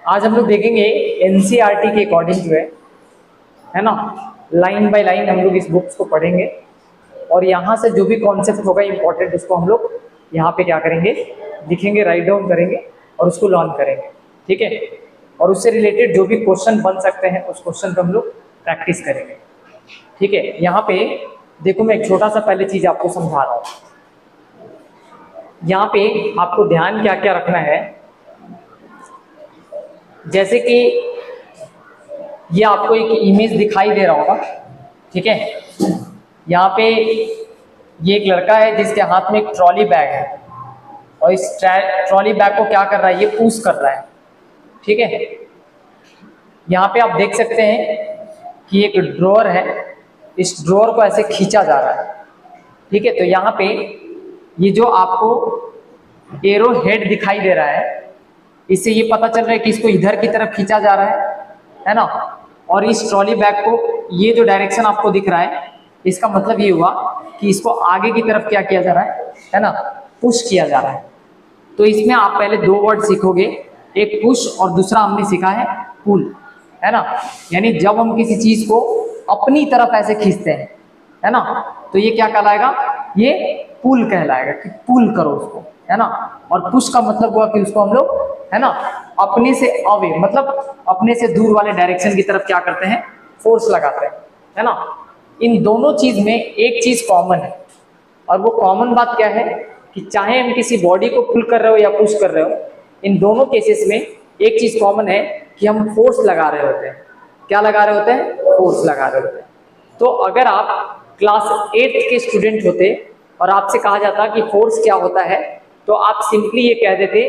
आज हम लोग देखेंगे एनसीईआरटी के अकॉर्डिंग जो है ना, लाइन बाय लाइन हम लोग इस बुक्स को पढ़ेंगे और यहाँ से जो भी कॉन्सेप्ट होगा इंपॉर्टेंट उसको हम लोग यहाँ पे क्या करेंगे, लिखेंगे, राइट डाउन करेंगे और उसको लर्न करेंगे। ठीक है, और उससे रिलेटेड जो भी क्वेश्चन बन सकते हैं उस क्वेश्चन पे हम लोग प्रैक्टिस करेंगे। ठीक है, यहाँ पे देखो मैं एक छोटा सा पहले चीज आपको समझा रहा हूँ। यहाँ पे आपको ध्यान क्या क्या रखना है, जैसे कि ये आपको एक इमेज दिखाई दे रहा होगा। ठीक है, यहाँ पे ये एक लड़का है जिसके हाथ में एक ट्रॉली बैग है और इस ट्रॉली बैग को क्या कर रहा है, ये पुश कर रहा है। ठीक है, यहाँ पे आप देख सकते हैं कि एक ड्रॉअर है, इस ड्रॉअर को ऐसे खींचा जा रहा है। ठीक है, तो यहाँ पे ये जो आपको एरो हेड दिखाई दे रहा है, इससे ये पता चल रहा है कि इसको इधर की तरफ खींचा जा रहा है ना। और इस ट्रॉली बैग को ये जो डायरेक्शन आपको दिख रहा है, इसका मतलब ये हुआ कि इसको आगे की तरफ क्या किया जा रहा है ना, पुश किया जा रहा है। तो इसमें आप पहले दो वर्ड सीखोगे, एक पुश और दूसरा हमने सीखा है पुल, है ना। यानी जब हम किसी चीज को अपनी तरफ ऐसे खींचते हैं, है ना, तो ये क्या कहलाएगा, ये पुल कहलाएगा कि पुल करो उसको, है ना। और पुश का मतलब हुआ कि उसको हम लोग, है ना, अपने से अवे मतलब अपने से दूर वाले डायरेक्शन की तरफ क्या करते हैं, फोर्स लगाते हैं, है ना। इन दोनों चीज में एक चीज कॉमन है, और वो कॉमन बात क्या है कि चाहे हम किसी बॉडी को पुल कर रहे हो या पुश कर रहे हो, इन दोनों केसेस में एक चीज कॉमन है कि हम फोर्स लगा रहे होते हैं। क्या लगा रहे होते हैं, फोर्स लगा रहे होते हैं। तो अगर आप क्लास 8 के स्टूडेंट होते और आपसे कहा जाता कि फोर्स क्या होता है, तो आप सिंपली ये कह देते,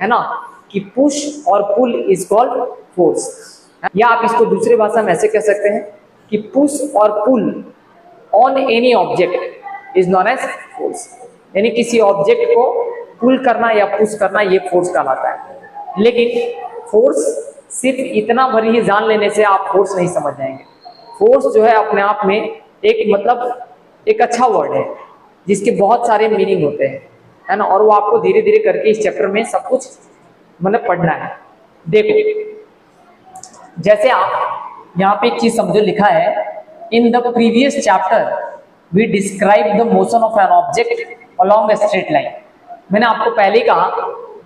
है ना, कि पुश और पुल इज कॉल्ड फोर्स। या आप इसको दूसरी भाषा में ऐसे कह सकते हैं कि पुश और pull on any object is known as force. यानी किसी ऑब्जेक्ट को पुल करना या पुश करना, ये फोर्स कहलाता है। लेकिन फोर्स सिर्फ इतना भर ही जान लेने से आप फोर्स नहीं समझ जाएंगे। फोर्स जो है अपने आप में एक मतलब एक अच्छा वर्ड है जिसके बहुत सारे मीनिंग होते हैं, है ना। और वो आपको धीरे धीरे करके इस चैप्टर में सब कुछ मतलब पढ़ना है। देखो, जैसे आप यहाँ पे एक चीज समझो, लिखा है in the previous chapter we describe the motion of an object along a straight line. मैंने आपको पहले ही कहा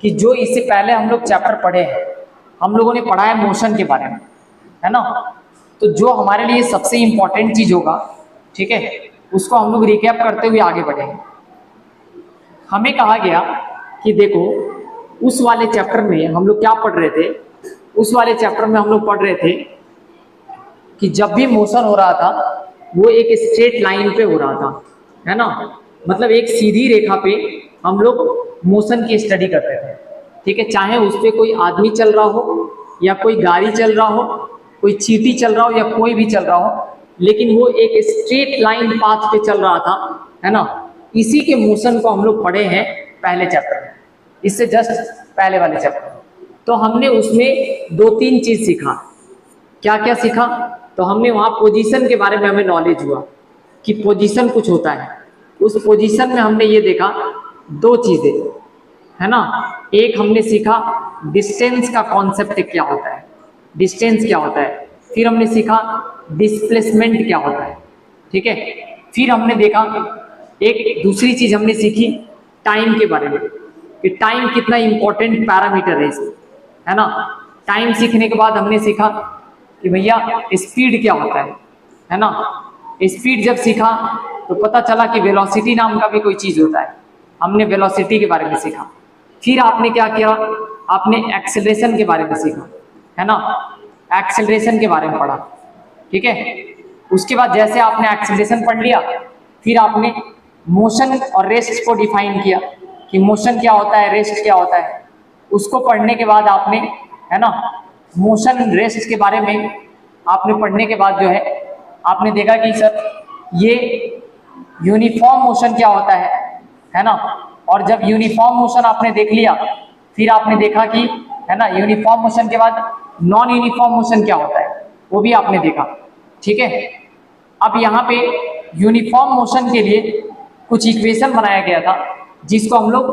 कि जो इससे पहले हम लोग चैप्टर पढ़े हैं, हम लोगों ने पढ़ा है मोशन के बारे में, है ना। तो जो हमारे लिए सबसे इंपॉर्टेंट चीज होगा, ठीक है, उसको हम लोग रिकैप करते हुए आगे बढ़ेंगे। हमें कहा गया कि देखो उस वाले चैप्टर में हम लोग क्या पढ़ रहे थे, उस वाले चैप्टर में हम लोग पढ़ रहे थे कि जब भी मोशन हो रहा था वो एक स्ट्रेट लाइन पे हो रहा था, है ना। मतलब एक सीधी रेखा पे हम लोग मोशन की स्टडी करते थे। ठीक है, चाहे उस पर कोई आदमी चल रहा हो या कोई गाड़ी चल रहा हो, कोई चींटी चल रहा हो या कोई भी चल रहा हो, लेकिन वो एक स्ट्रेट लाइन पाथ पे चल रहा था, है ना। इसी के मोशन को हम लोग पढ़े हैं पहले चैप्टर में, इससे जस्ट पहले वाले चैप्टर। तो हमने उसमें दो तीन चीज सीखा। क्या क्या सीखा, तो हमने वहाँ पोजीशन के बारे में हमें नॉलेज हुआ कि पोजीशन कुछ होता है। उस पोजीशन में हमने ये देखा दो चीजें, है ना। एक हमने सीखा डिस्टेंस का कॉन्सेप्ट क्या होता है, डिस्टेंस क्या होता है। फिर हमने सीखा डिस्प्लेसमेंट क्या होता है। ठीक है, फिर हमने देखा एक दूसरी चीज हमने सीखी टाइम के बारे में कि टाइम कितना इंपॉर्टेंट पैरामीटर है इसमें, है ना। टाइम सीखने के बाद हमने सीखा कि भैया स्पीड क्या होता है ना। स्पीड जब सीखा तो पता चला कि वेलोसिटी नाम का भी कोई चीज होता है, हमने वेलोसिटी के बारे में सीखा। फिर आपने क्या किया, आपने एक्सेलरेशन के बारे में सीखा, है ना, एक्सेलरेशन के बारे में पढ़ा। ठीक है, उसके बाद जैसे आपने एक्सेलरेशन पढ़ लिया, फिर आपने मोशन और रेस्ट को डिफाइन किया कि मोशन क्या होता है, रेस्ट क्या होता है। उसको पढ़ने के बाद आपने, है ना, मोशन रेस्ट के बारे में आपने पढ़ने के बाद जो है आपने देखा कि सर ये यूनिफॉर्म मोशन क्या होता है ना। और जब यूनिफॉर्म मोशन आपने देख लिया, फिर आपने देखा कि, है ना, यूनिफॉर्म मोशन के बाद नॉन यूनिफॉर्म मोशन क्या होता है वो भी आपने देखा। ठीक है, अब यहाँ पे यूनिफॉर्म मोशन के लिए कुछ इक्वेशन बनाया गया था जिसको हम लोग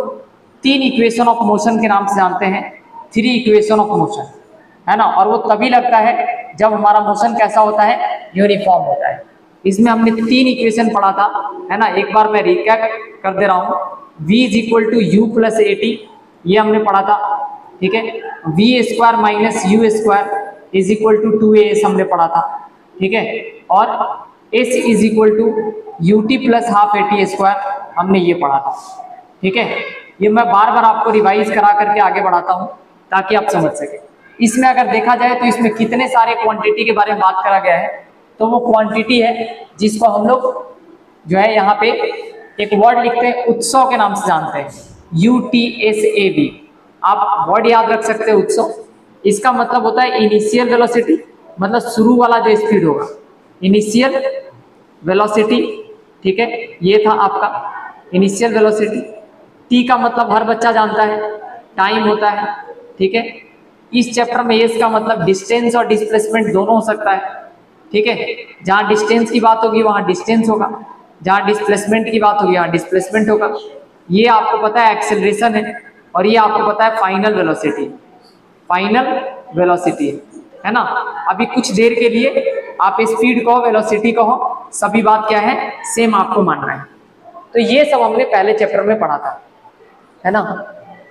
3 इक्वेशन ऑफ मोशन के नाम से जानते हैं, 3 इक्वेशन ऑफ मोशन। है ना, और वो तभी लगता है जब हमारा मोशन कैसा होता है, यूनिफॉर्म होता है। इसमें हमने 3 इक्वेशन पढ़ा था, है ना, एक बार मैं रिकैप कर दे रहा हूँ। v is equal to U plus A T, ये हमने पढ़ा था, ठीक है। V square minus U square is equal to 2as हमने पढ़ा था, ठीक है। और s is equal to U T plus half A T square हमने ये पढ़ा था, ठीक है। ये मैं बार बार आपको रिवाइज करा करके आगे बढ़ाता हूँ ताकि आप समझ सके। इसमें अगर देखा जाए तो इसमें कितने सारे क्वांटिटी के बारे में बात करा गया है, तो वो क्वांटिटी है जिसको हम लोग जो है यहाँ पे एक वर्ड लिखते हैं, उत्सव के नाम से जानते हैं, UTSAV। आप वर्ड याद रख सकते हैं उत्सव। इसका मतलब होता है इनिशियल वेलोसिटी, मतलब शुरू वाला जो स्पीड होगा, इनिशियल वेलोसिटी, ठीक है। ये था आपका इनिशियल वेलोसिटी। टी का मतलब हर बच्चा जानता है, टाइम होता है, ठीक है। इस चैप्टर में एस का मतलब डिस्टेंस और डिस्प्लेसमेंट दोनों हो सकता है, ठीक है। जहां डिस्टेंस की बात होगी वहां डिस्टेंस होगा, जहां डिस्प्लेसमेंट की बात होगी वहां डिस्प्लेसमेंट होगा। ये आपको पता है एक्सेलरेशन है, और ये आपको पता है फाइनल वेलोसिटी, फाइनल वेलोसिटी है ना। अभी कुछ देर के लिए आप स्पीड कहो, वेलोसिटी कहो, सभी बात क्या है, सेम आपको मानना है। तो ये सब हमने पहले चैप्टर में पढ़ा था, है ना।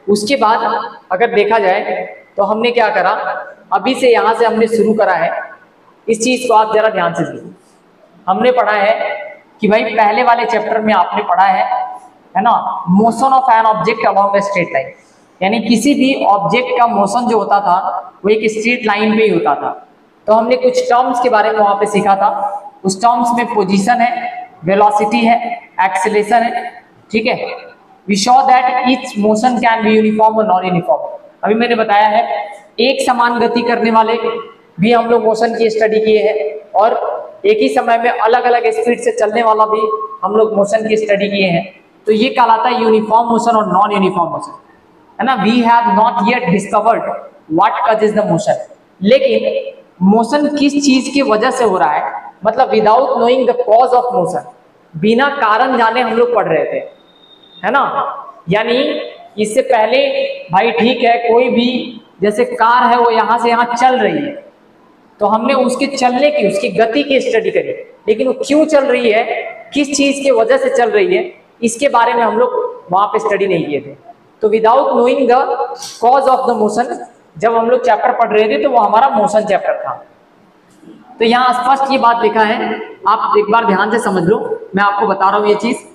उसके बाद अगर देखा जाए तो हमने क्या करा, अभी से यहां से हमने शुरू करा है, इस चीज को आप जरा ध्यान से देखिए। हमने पढ़ा है कि भाई पहले वाले चैप्टर में आपने पढ़ा है ना, motion of an object along a straight line, यानी किसी भी ऑब्जेक्ट का मोशन जो होता था वो एक स्ट्रेट लाइन पे ही होता था। तो हमने कुछ टर्म्स के बारे में वहां पे सीखा था। उस टर्म्स में पोजीशन है, वेलोसिटी है, एक्सेलरेशन है, ठीक है। We show that each motion can be uniform और नॉन यूनिफॉर्म। अभी मैंने बताया है एक समान गति करने वाले भी हम लोग मोशन की स्टडी किए हैं, और एक ही समय में अलग अलग स्पीड से चलने वाला भी हम लोग मोशन की स्टडी किए हैं। तो ये कहलाता है यूनिफॉर्म मोशन और नॉन यूनिफॉर्म मोशन, है ना। We have not yet discovered what causes the motion. लेकिन मोशन किस चीज की वजह से हो रहा है, मतलब without knowing the cause of motion, बिना कारण जाने हम लोग पढ़ रहे थे, है ना। यानी इससे पहले भाई ठीक है, कोई भी जैसे कार है वो यहां से यहां चल रही है, तो हमने उसके चलने की, उसकी गति की स्टडी करी, लेकिन वो क्यों चल रही है, किस चीज की वजह से चल रही है, इसके बारे में हम लोग वहां पे स्टडी नहीं किए थे। तो without knowing the cause of the motion जब हम लोग चैप्टर पढ़ रहे थे तो वो हमारा मोशन चैप्टर था। तो यहाँ स्पष्ट ये बात लिखा है, आप एक बार ध्यान से समझ लो, मैं आपको बता रहा हूं ये चीज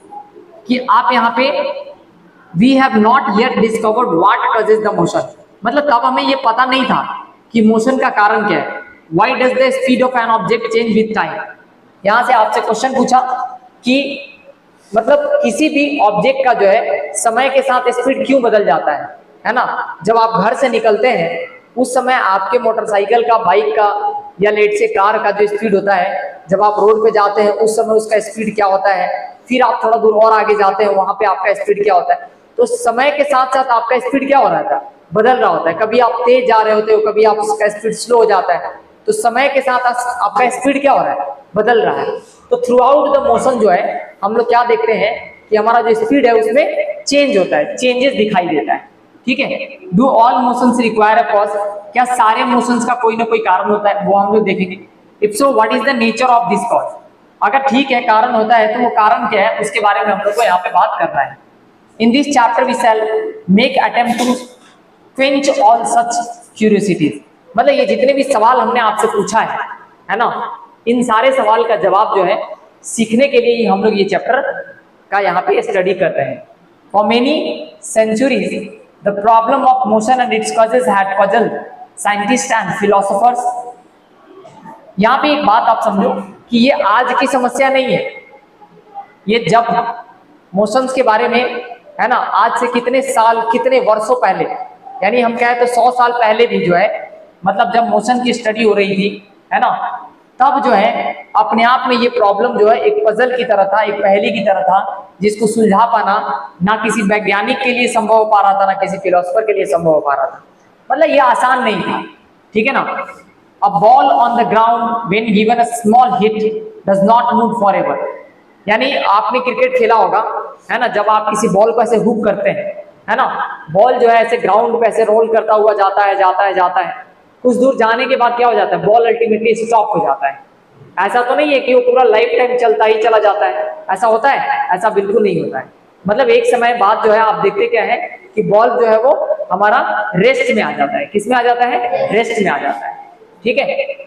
कि आप यहाँ पे we have not yet discovered what causes the motion, मतलब तब हमें ये पता नहीं था कि मोशन का कारण क्या है। Why does the speed of an object change with time. यहां से आपसे क्वेश्चन पूछा कि मतलब किसी भी ऑब्जेक्ट का जो है समय के साथ स्पीड क्यों बदल जाता है ना। जब आप घर से निकलते हैं उस समय आपके मोटरसाइकिल का, बाइक का या लेट से कार का जो स्पीड होता है, जब आप रोड पे जाते हैं उस समय उसका स्पीड क्या होता है, फिर आप थोड़ा दूर और आगे जाते हैं वहां पे आपका स्पीड क्या होता है। तो समय के साथ साथ आपका स्पीड क्या हो रहा था, बदल रहा होता है। कभी आप तेज जा रहे होते हो, कभी आप उसका स्पीड स्लो हो जाता है। तो समय के साथ आपका स्पीड क्या हो रहा है, बदल रहा है। तो थ्रू आउट द मोशन जो है हम लोग क्या देखते हैं कि हमारा जो स्पीड है उसमें चेंज होता है, चेंजेस दिखाई देता है, ठीक है। Do all motions require a cause, क्या सारे मोशंस का कोई ना कोई कारण होता है, वो हम लोग देखेंगे। If so what is the nature of this cause, अगर ठीक है कारण होता है तो वो कारण क्या है उसके बारे में हम लोग को यहाँ पे बात करना है। In this chapter we shall make attempt to quench all such curiosities, मतलब ये जितने भी सवाल हमने आपसे पूछा है ना, इन सारे सवाल का जवाब जो है सीखने के लिए हम लोग ये चैप्टर का यहाँ पे स्टडी कर रहे हैं। For many centuries the problem of motion and its causes had puzzled scientist and philosophers. यहाँ पे एक बात आप समझो कि ये आज की समस्या नहीं है, ये जब मोशंस के बारे में है ना, आज से कितने साल, कितने वर्षों पहले, यानी हम कहें तो 100 साल पहले भी जो है, मतलब जब मोशन की स्टडी हो रही थी, है ना, तब जो है अपने आप में ये प्रॉब्लम जो है एक पजल की तरह था, एक पहेली की तरह था, जिसको सुलझा पाना ना किसी वैज्ञानिक के लिए संभव हो पा रहा था, ना किसी फिलोसोफर के लिए संभव हो पा रहा था। मतलब ये आसान नहीं था, ठीक है ना। A ball on the ground when given a small hit does not move forever, यानी आपने क्रिकेट खेला होगा, है ना, जब आप किसी बॉल को ऐसे हुक करते हैं, है ना, बॉल जो है ऐसे ग्राउंड पे ऐसे रोल करता हुआ जाता है, कुछ दूर जाने के बाद क्या हो जाता है, बॉल अल्टीमेटली स्टॉप हो जाता है। ऐसा तो नहीं है कि वो पूरा लाइफ टाइम चलता ही चला जाता है, ऐसा होता है? ऐसा बिल्कुल नहीं होता है। मतलब एक समय बाद जो है आप देखते क्या है कि बॉल जो है वो हमारा रेस्ट में आ जाता है। किस में आ जाता है? रेस्ट में आ जाता है। ठीक है,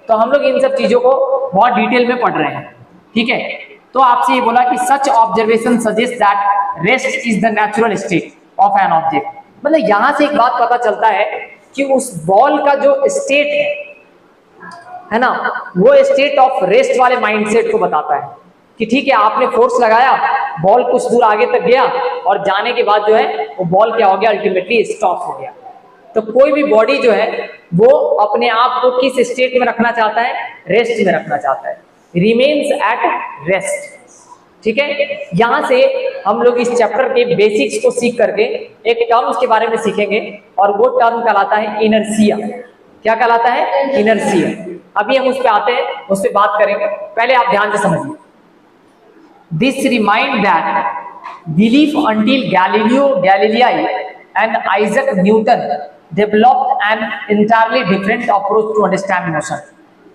तो हम लोग इन सब चीजों को बहुत डिटेल में पढ़ रहे हैं। ठीक है, तो आपसे ये बोला कि such observation suggest that rest is the natural state of an object. मतलब यहां से एक बात पता चलता है कि उस बॉल का जो स्टेट है ना, वो स्टेट ऑफ रेस्ट वाले माइंडसेट को बताता है कि ठीक है, आपने फोर्स लगाया, बॉल कुछ दूर आगे तक गया और जाने के बाद जो है वो बॉल क्या हो गया, अल्टीमेटली स्टॉप हो गया। तो कोई भी बॉडी जो है वो अपने आप को किस स्टेट में रखना चाहता है? रेस्ट में रखना चाहता है, रिमेन्स एट रेस्ट। ठीक है, यहां से हम लोग इस चैप्टर के बेसिक्स को सीख करके एक टर्म्स के बारे में सीखेंगे और वो टर्म कहलाता है इनर्शिया। क्या कहलाता है? इनर्शिया। अभी हम उस पे आते हैं, उस पे बात करेंगे। पहले आप ध्यान से समझिए। This remind that belief until Galileo Galilei and Isaac Newton developed an entirely different approach to understand motion.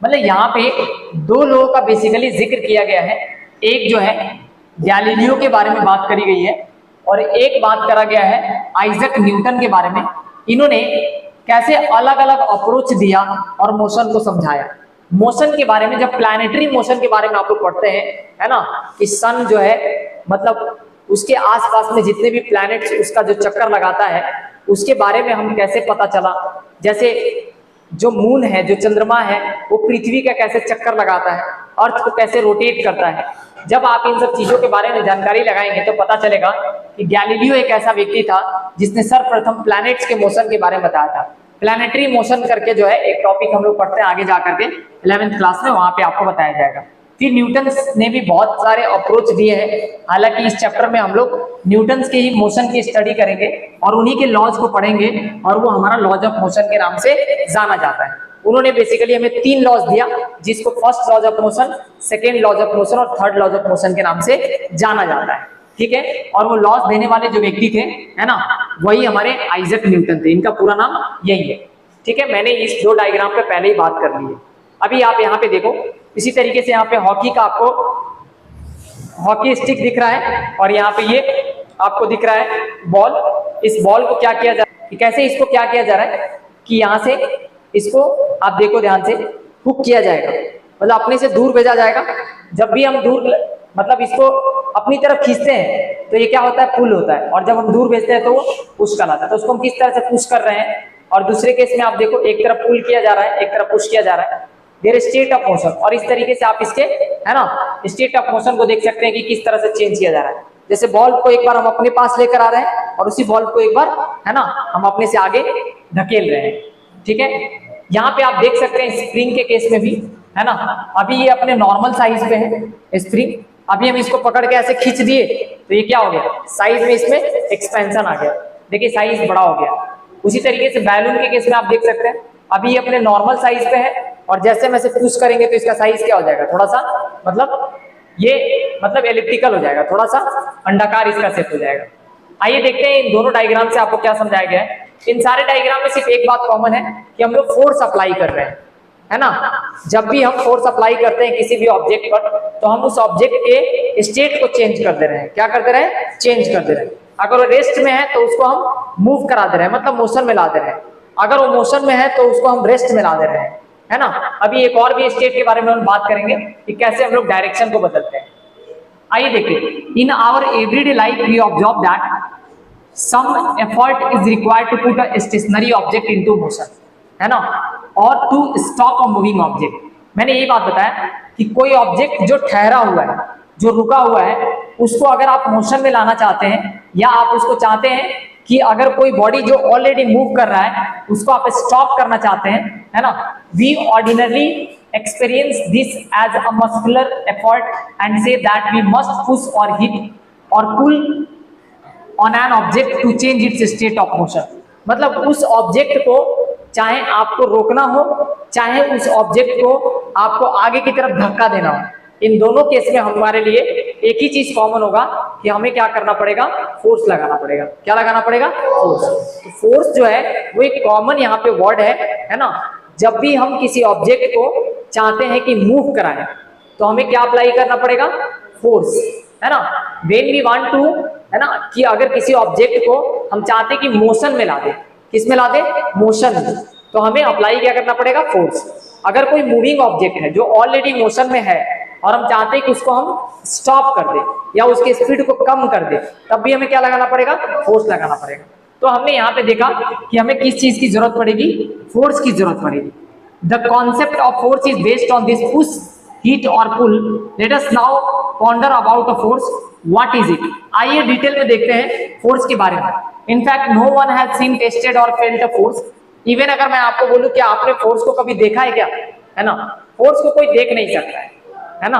मतलब यहाँ पे दो लोगों का बेसिकली जिक्र किया गया है। एक जो है गैलीलियो के बारे में बात करी गई है और एक बात करा गया है आइजक न्यूटन के बारे में। इन्होंने कैसे अलग अलग अप्रोच दिया और मोशन को समझाया। मोशन के बारे में, जब प्लैनेटरी मोशन के बारे में आप लोग पढ़ते हैं, है ना, कि सन जो है मतलब उसके आसपास में जितने भी प्लैनेट्स उसका जो चक्कर लगाता है उसके बारे में हम कैसे पता चला। जैसे जो मून है, जो चंद्रमा है, वो पृथ्वी का कैसे चक्कर लगाता है, अर्थ को कैसे रोटेट करता है। जब आप इन सब चीजों के बारे में जानकारी लगाएंगे तो पता चलेगा कि गैलीलियो एक ऐसा व्यक्ति था जिसने सर्वप्रथम प्लैनेट्स के मोशन के बारे में बताया था। प्लैनेटरी मोशन करके जो है एक टॉपिक हम लोग पढ़ते हैं आगे जाकर के 11th क्लास में, वहां पे आपको बताया जाएगा। फिर न्यूटन ने भी बहुत सारे अप्रोच दिए हैं। हालांकि इस चैप्टर में हम लोग न्यूटन के ही मोशन की स्टडी करेंगे और उन्हीं के लॉज को पढ़ेंगे और वो हमारा लॉज ऑफ मोशन के नाम से जाना जाता है। उन्होंने बेसिकली हमें 3 लॉज दिया, जिसको first laws of motion, second laws of motion और थर्ड लॉज ऑफ मोशन के नाम से जाना जाता है। ठीक है, और वो लॉज देने वाले जो व्यक्ति थे, है ना, वही हमारे आइजक न्यूटन थे। इनका पूरा नाम यही है। ठीक है, मैंने इस 2 डायग्राम पे पहले ही बात कर ली है। अभी आप यहाँ पे देखो, इसी तरीके से यहाँ पे हॉकी का आपको हॉकी स्टिक दिख रहा है और यहाँ पे ये आपको दिख रहा है बॉल। इस बॉल को क्या किया जा रहा है, कैसे इसको क्या किया जा रहा है कि यहाँ से इसको आप देखो ध्यान से, हुक किया जाएगा, मतलब अपने से दूर भेजा जाएगा। जब भी हम दूर मतलब इसको अपनी तरफ खींचते हैं तो ये क्या होता है, पुल होता है, और जब हम दूर भेजते हैं तो वो पुश कहलाता है। तो उसको हम किस तरह से पुश कर रहे हैं। और दूसरे केस में आप देखो, एक तरफ पुल किया जा रहा है, एक तरफ पुश किया जा रहा है, देयर स्टेट ऑफ मोशन। और इस तरीके से आप इसके, है ना, स्टेट ऑफ मोशन को देख सकते हैं कि किस तरह से चेंज किया जा रहा है। जैसे बॉल को एक बार हम अपने पास लेकर आ रहे हैं और उसी बॉल को एक बार, है ना, हम अपने से आगे धकेल रहे हैं। ठीक है, यहाँ पे आप देख सकते हैं स्प्रिंग के केस में भी, है ना, अभी ये अपने नॉर्मल साइज पे है स्प्रिंग। अभी हम इसको पकड़ के ऐसे खींच दिए तो ये क्या हो गया, साइज में इसमें एक्सपेंशन आ गया। देखिए साइज बड़ा हो गया। उसी तरीके से बैलून के केस में आप देख सकते हैं, अभी ये अपने नॉर्मल साइज पे है और जैसे हम ऐसे पुश करेंगे तो इसका साइज क्या हो जाएगा, थोड़ा सा मतलब ये मतलब एलिप्टिकल हो जाएगा, थोड़ा सा अंडाकार इसका शेप हो जाएगा। आइए देखते हैं इन दोनों डायग्राम से आपको क्या समझाया गया है। इन सारे डायग्राम में सिर्फ एक बात कॉमन है कि हम लोग फोर्स अप्लाई कर रहे हैं, है ना। जब भी हम फोर्स अप्लाई करते हैं किसी भी ऑब्जेक्ट पर तो हम उस ऑब्जेक्ट के स्टेट को चेंज कर दे रहे हैं। क्या कर दे रहे हैं, चेंज कर दे रहे हैं। अगर वो रेस्ट में है तो उसको हम मूव करा दे रहे हैं, मतलब मोशन में ला दे रहे हैं। अगर वो मोशन में है तो उसको हम रेस्ट में ला दे रहे हैं, है ना। अभी एक और भी स्टेट के बारे में हम बात करेंगे कि कैसे हम लोग डायरेक्शन को बदलते हैं। आइए देखिए, in our everyday life we observe that some effort is required to put a stationary object into motion, है ना, और to stop a moving object. मैंने ये बात बताया कि कोई ऑब्जेक्ट जो ठहरा हुआ है, जो रुका हुआ है, उसको अगर आप मोशन में लाना चाहते हैं या आप उसको चाहते हैं कि अगर कोई बॉडी जो ऑलरेडी मूव कर रहा है उसको आप स्टॉप करना चाहते हैं, है ना, we ordinarily experience this as a muscular effort and say that we must push और हिट और pull on an object to change its state of motion. मतलब उस ऑब्जेक्ट को चाहे आपको रोकना हो, चाहे उस ऑब्जेक्ट को आपको आगे की तरफ धक्का देना हो, इन दोनों केस में हमारे लिए एक ही चीज कॉमन होगा कि हमें क्या करना पड़ेगा, फोर्स लगाना पड़ेगा। क्या लगाना पड़ेगा, फोर्स। तो फोर्स जो है वो एक कॉमन यहाँ पे वर्ड है ना, जब भी हम किसी ऑब्जेक्ट को चाहते हैं कि मूव कराएं तो हमें क्या अप्लाई करना पड़ेगा, फोर्स, है ना। व्हेन वी वांट टू, है ना, कि अगर किसी ऑब्जेक्ट को हम चाहते हैं कि मोशन में ला दे, किस में ला दे, मोशन में, तो हमें अप्लाई क्या करना पड़ेगा, फोर्स। अगर कोई मूविंग ऑब्जेक्ट है जो ऑलरेडी मोशन में है और हम चाहते हैं कि उसको हम स्टॉप कर दे या उसके स्पीड को कम कर दे, तब भी हमें क्या लगाना पड़ेगा, फोर्स लगाना पड़ेगा। तो हमने यहाँ पे देखा कि हमें किस चीज की जरूरत पड़ेगी, फोर्स की जरूरत पड़ेगी। The concept of force is based on this push, hit और pull. Let us now ponder about a force, what is it. आइए डिटेल में देखते हैं फोर्स के बारे में। In fact no one has seen, tested और फेल्ट अ फोर्स। इवन अगर मैं आपको बोलूं कि आपने फोर्स को कभी देखा है क्या, है ना, फोर्स को कोई देख नहीं सकता है ना।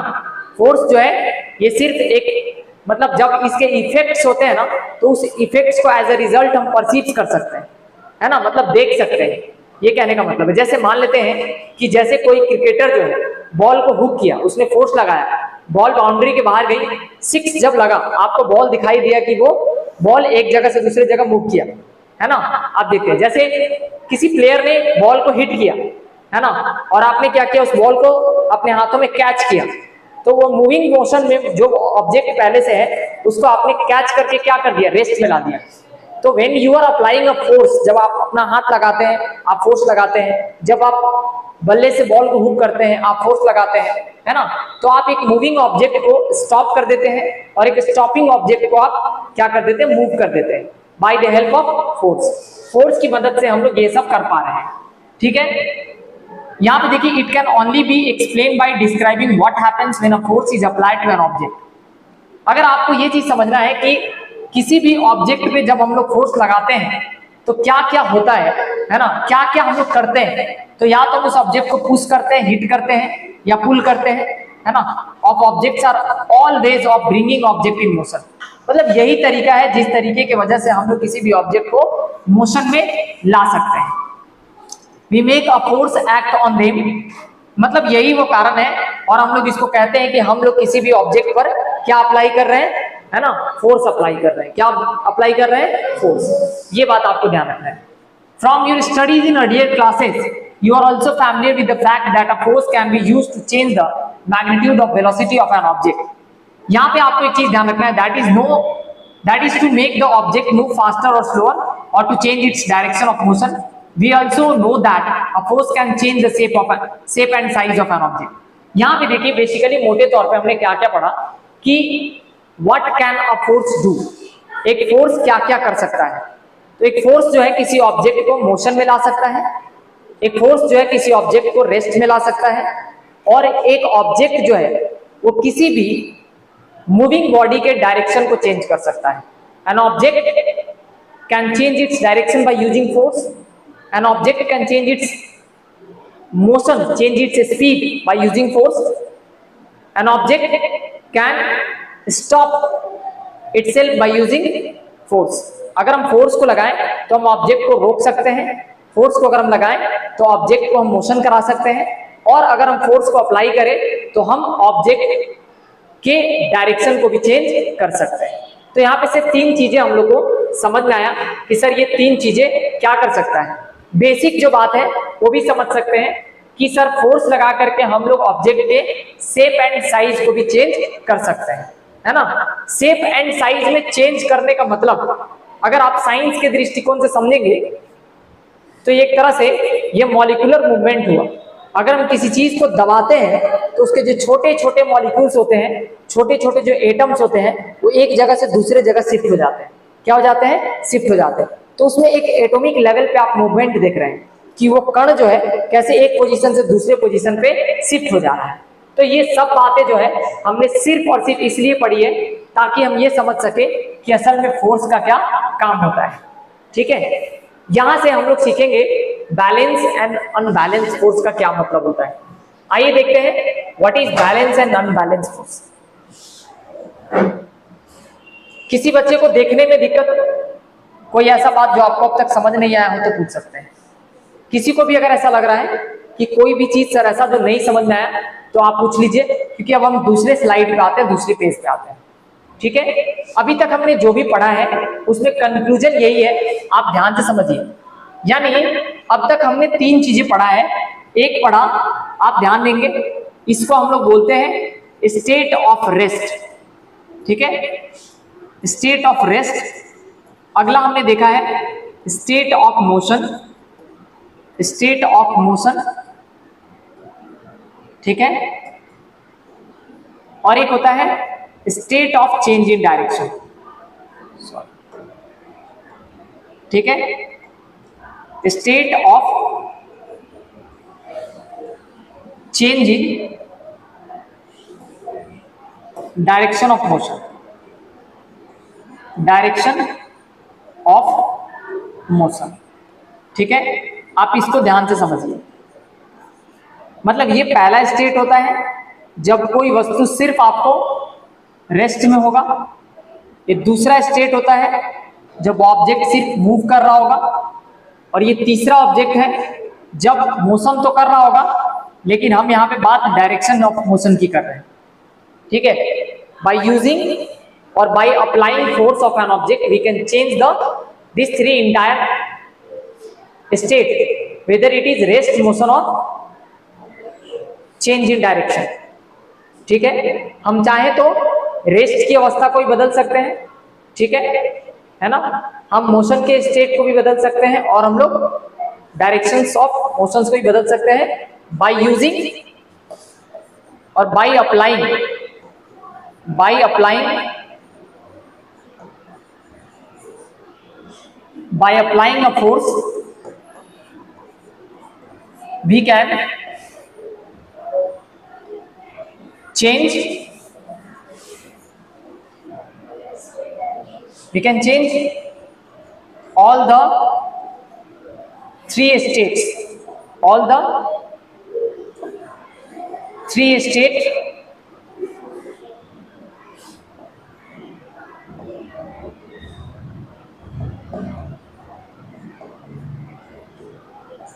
फोर्स जो है ये सिर्फ एक, मतलब जब इसके इफेक्ट्स होते हैं ना तो उस इफेक्ट्स को एज अ रिजल्ट हम परसीव कर सकते हैं, है ना, मतलब देख सकते हैं। ये कहने का मतलब है, जैसे मान लेते हैं कि जैसे कोई क्रिकेटर जो है बॉल को हुक किया, उसने फोर्स लगाया, बॉल बाउंड्री के बाहर गई, 6 जब लगा, आपको बॉल दिखाई दिया कि वो बॉल एक जगह से दूसरी जगह मूव किया, है ना। आप देखते हैं जैसे किसी प्लेयर ने बॉल को हिट किया, है ना, और आपने क्या किया, उस बॉल को अपने हाथों में कैच किया, तो वो मूविंग मोशन में जो ऑब्जेक्ट पहले से है उसको आपने कैच करके क्या कर दिया, रेस्ट में ला दिया। तो when you are applying a force, जब आप अपना हाथ लगाते हैं आप फोर्स लगाते हैं, जब आप बल्ले से बॉल को हुक करते हैं आप फोर्स लगाते हैं, है ना। तो आप एक मूविंग ऑब्जेक्ट को स्टॉप कर देते हैं और एक स्टॉपिंग ऑब्जेक्ट को आप क्या कर देते हैं, मूव कर देते हैं by the help of force. Force की मदद से हम लोग ये सब कर पा रहे हैं, ठीक है। यहाँ पे देखिए, it can only be explain by describing what happens when a force is applied to an object. अगर आपको ये चीज समझना है कि किसी भी ऑब्जेक्ट पे जब हम लोग फोर्स लगाते हैं तो क्या क्या होता है ना, क्या क्या हम लोग करते हैं, तो या तो उस ऑब्जेक्ट को पुश करते हैं, हिट करते हैं या पुल करते हैं, है ना। Of objects are all ways of bringing object in motion. मतलब यही तरीका है जिस तरीके की वजह से हम लोग किसी भी ऑब्जेक्ट को मोशन में ला सकते हैं। We make a force act on them, मतलब यही वो कारण है, और हम लोग इसको कहते हैं कि हम लोग किसी भी ऑब्जेक्ट पर क्या अप्लाई कर रहे हैं, है ना, फोर्स अप्लाई कर रहे हैं। क्या अप्लाई कर रहे हैं, फोर्स। ये बात आपको ध्यान रखना है। From your studies in earlier classes, you are also familiar with the fact that a force can be used to change the magnitude of velocity of an object. यहाँ पे आपको एक चीज ध्यान रखना है, that is to make the object move faster or slower or to change its direction of motion. We also know that a force can change the shape and size of an object. यहाँ पे देखिए basically मोटे तौर पे हमने क्या क्या पढ़ा कि what can a force do, एक फोर्स क्या क्या कर सकता है। तो एक फोर्स जो है किसी ऑब्जेक्ट को मोशन में ला सकता है, एक फोर्स जो है किसी ऑब्जेक्ट को रेस्ट में ला सकता है, और एक ऑब्जेक्ट जो है वो किसी भी मूविंग बॉडी के डायरेक्शन को चेंज कर सकता है। An object can change its direction by using force, an object can change its motion, change its speed by using force. An object can stop itself by using force. अगर हम force को लगाएं तो हम object को रोक सकते हैं, फोर्स को अगर हम लगाएं तो ऑब्जेक्ट को हम मोशन करा सकते हैं, और अगर हम फोर्स को अप्लाई करें तो हम ऑब्जेक्ट के डायरेक्शन को भी चेंज कर सकते हैं। तो यहाँ पे से 3 चीजें हम लोग को समझ में आया कि सर ये 3 चीजें क्या कर सकता है। बेसिक जो बात है वो भी समझ सकते हैं कि सर फोर्स लगा करके हम लोग ऑब्जेक्ट के शेप एंड साइज को भी चेंज कर सकते हैं, है ना। शेप एंड साइज में चेंज करने का मतलब अगर आप साइंस के दृष्टिकोण से समझेंगे तो एक तरह से ये मॉलिक्यूलर मूवमेंट हुआ। अगर हम किसी चीज को दबाते हैं तो उसके जो छोटे छोटे मॉलिक्यूल्स होते हैं, छोटे छोटे जो एटम्स होते हैं, वो एक जगह से दूसरे जगह शिफ्ट हो जाते हैं। क्या हो जाते हैं, शिफ्ट हो जाते हैं। तो उसमें एक एटॉमिक लेवल पे आप मूवमेंट देख रहे हैं कि वो कण जो है कैसे एक पोजीशन से दूसरे पोजीशन पे शिफ्ट हो जा रहा है। तो ये सब बातें जो है हमने सिर्फ और सिर्फ इसलिए पढ़ी है ताकि हम ये समझ सके कि असल में फोर्स का क्या काम होता है, ठीक है। यहां से हम लोग सीखेंगे बैलेंस एंड अनबैलेंस फोर्स का क्या मतलब होता है। आइए देखते हैं what is balance and unbalance force. किसी बच्चे को देखने में दिक्कत, कोई ऐसा बात जो आपको अब तक समझ नहीं आया हो तो पूछ सकते हैं। किसी को भी अगर ऐसा लग रहा है कि कोई भी चीज सर ऐसा जो नहीं समझ में आया तो आप पूछ लीजिए, क्योंकि अब हम दूसरे स्लाइड पे आते हैं, दूसरे पेज पे आते हैं, ठीक है। अभी तक हमने जो भी पढ़ा है उसमें कंक्लूजन यही है, आप ध्यान से समझिए। यानी अब तक हमने 3 चीजें पढ़ा है एक पढ़ा, आप ध्यान देंगे, इसको हम लोग बोलते हैं स्टेट ऑफ रेस्ट। ठीक है, स्टेट ऑफ रेस्ट। अगला हमने देखा है state of motion, state of motion. ठीक है, और एक होता है state of change in direction. ठीक है, state of change in direction of motion, direction of motion. ठीक है, आप इसको ध्यान से समझिए। मतलब ये पहला स्टेट होता है जब कोई वस्तु सिर्फ आपको रेस्ट में होगा। ये दूसरा स्टेट होता है जब ऑब्जेक्ट सिर्फ मूव कर रहा होगा, और ये तीसरा ऑब्जेक्ट है जब मोशन तो कर रहा होगा, लेकिन हम यहाँ पे बात डायरेक्शन ऑफ मोशन की कर रहे हैं। ठीक है, बाय यूजिंग और by applying force of an object we can change the this three entire state, whether it is rest, motion और चेंज इन डायरेक्शन। ठीक है, हम चाहे तो रेस्ट की अवस्था को भी बदल सकते हैं। ठीक है ना, हम मोशन के स्टेट को भी बदल सकते हैं, और हम लोग डायरेक्शंस ऑफ मोशंस को भी बदल सकते हैं बाय यूजिंग और by applying a force we can change all the three states,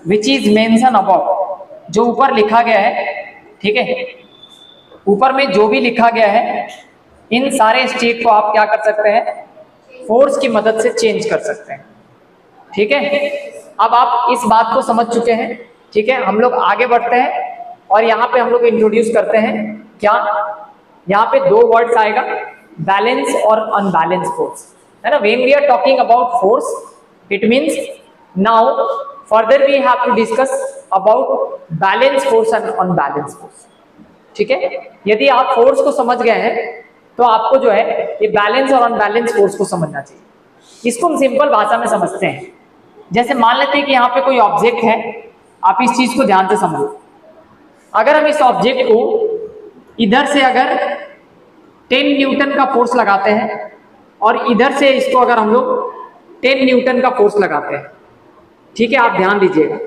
which is mentioned above, जो ऊपर लिखा गया है। ठीक है, ऊपर में जो भी लिखा गया है, इन सारे स्टेट को आप क्या कर सकते हैं, फोर्स की मदद से चेंज कर सकते हैं। ठीक है, अब आप इस बात को समझ चुके हैं। ठीक है, हम लोग आगे बढ़ते हैं और यहाँ पे हम लोग इंट्रोड्यूस करते हैं क्या, यहाँ पे दो वर्ड्स आएगा, बैलेंस और अनबैलेंस फोर्स, है ना। When we are talking about force, it means now further we have to discuss about balance force and unbalance force. ठीक है, यदि आप फोर्स को समझ गए हैं तो आपको जो है ये बैलेंस और अनबैलेंस फोर्स को समझना चाहिए। इसको हम सिंपल भाषा में समझते हैं। जैसे मान लेते हैं कि यहाँ पे कोई ऑब्जेक्ट है, आप इस चीज को ध्यान से समझो। अगर हम इस ऑब्जेक्ट को इधर से अगर 10 न्यूटन का फोर्स लगाते हैं और इधर से इसको अगर हम लोग 10 न्यूटन का फोर्स लगाते हैं, ठीक है, आप ध्यान दीजिएगा,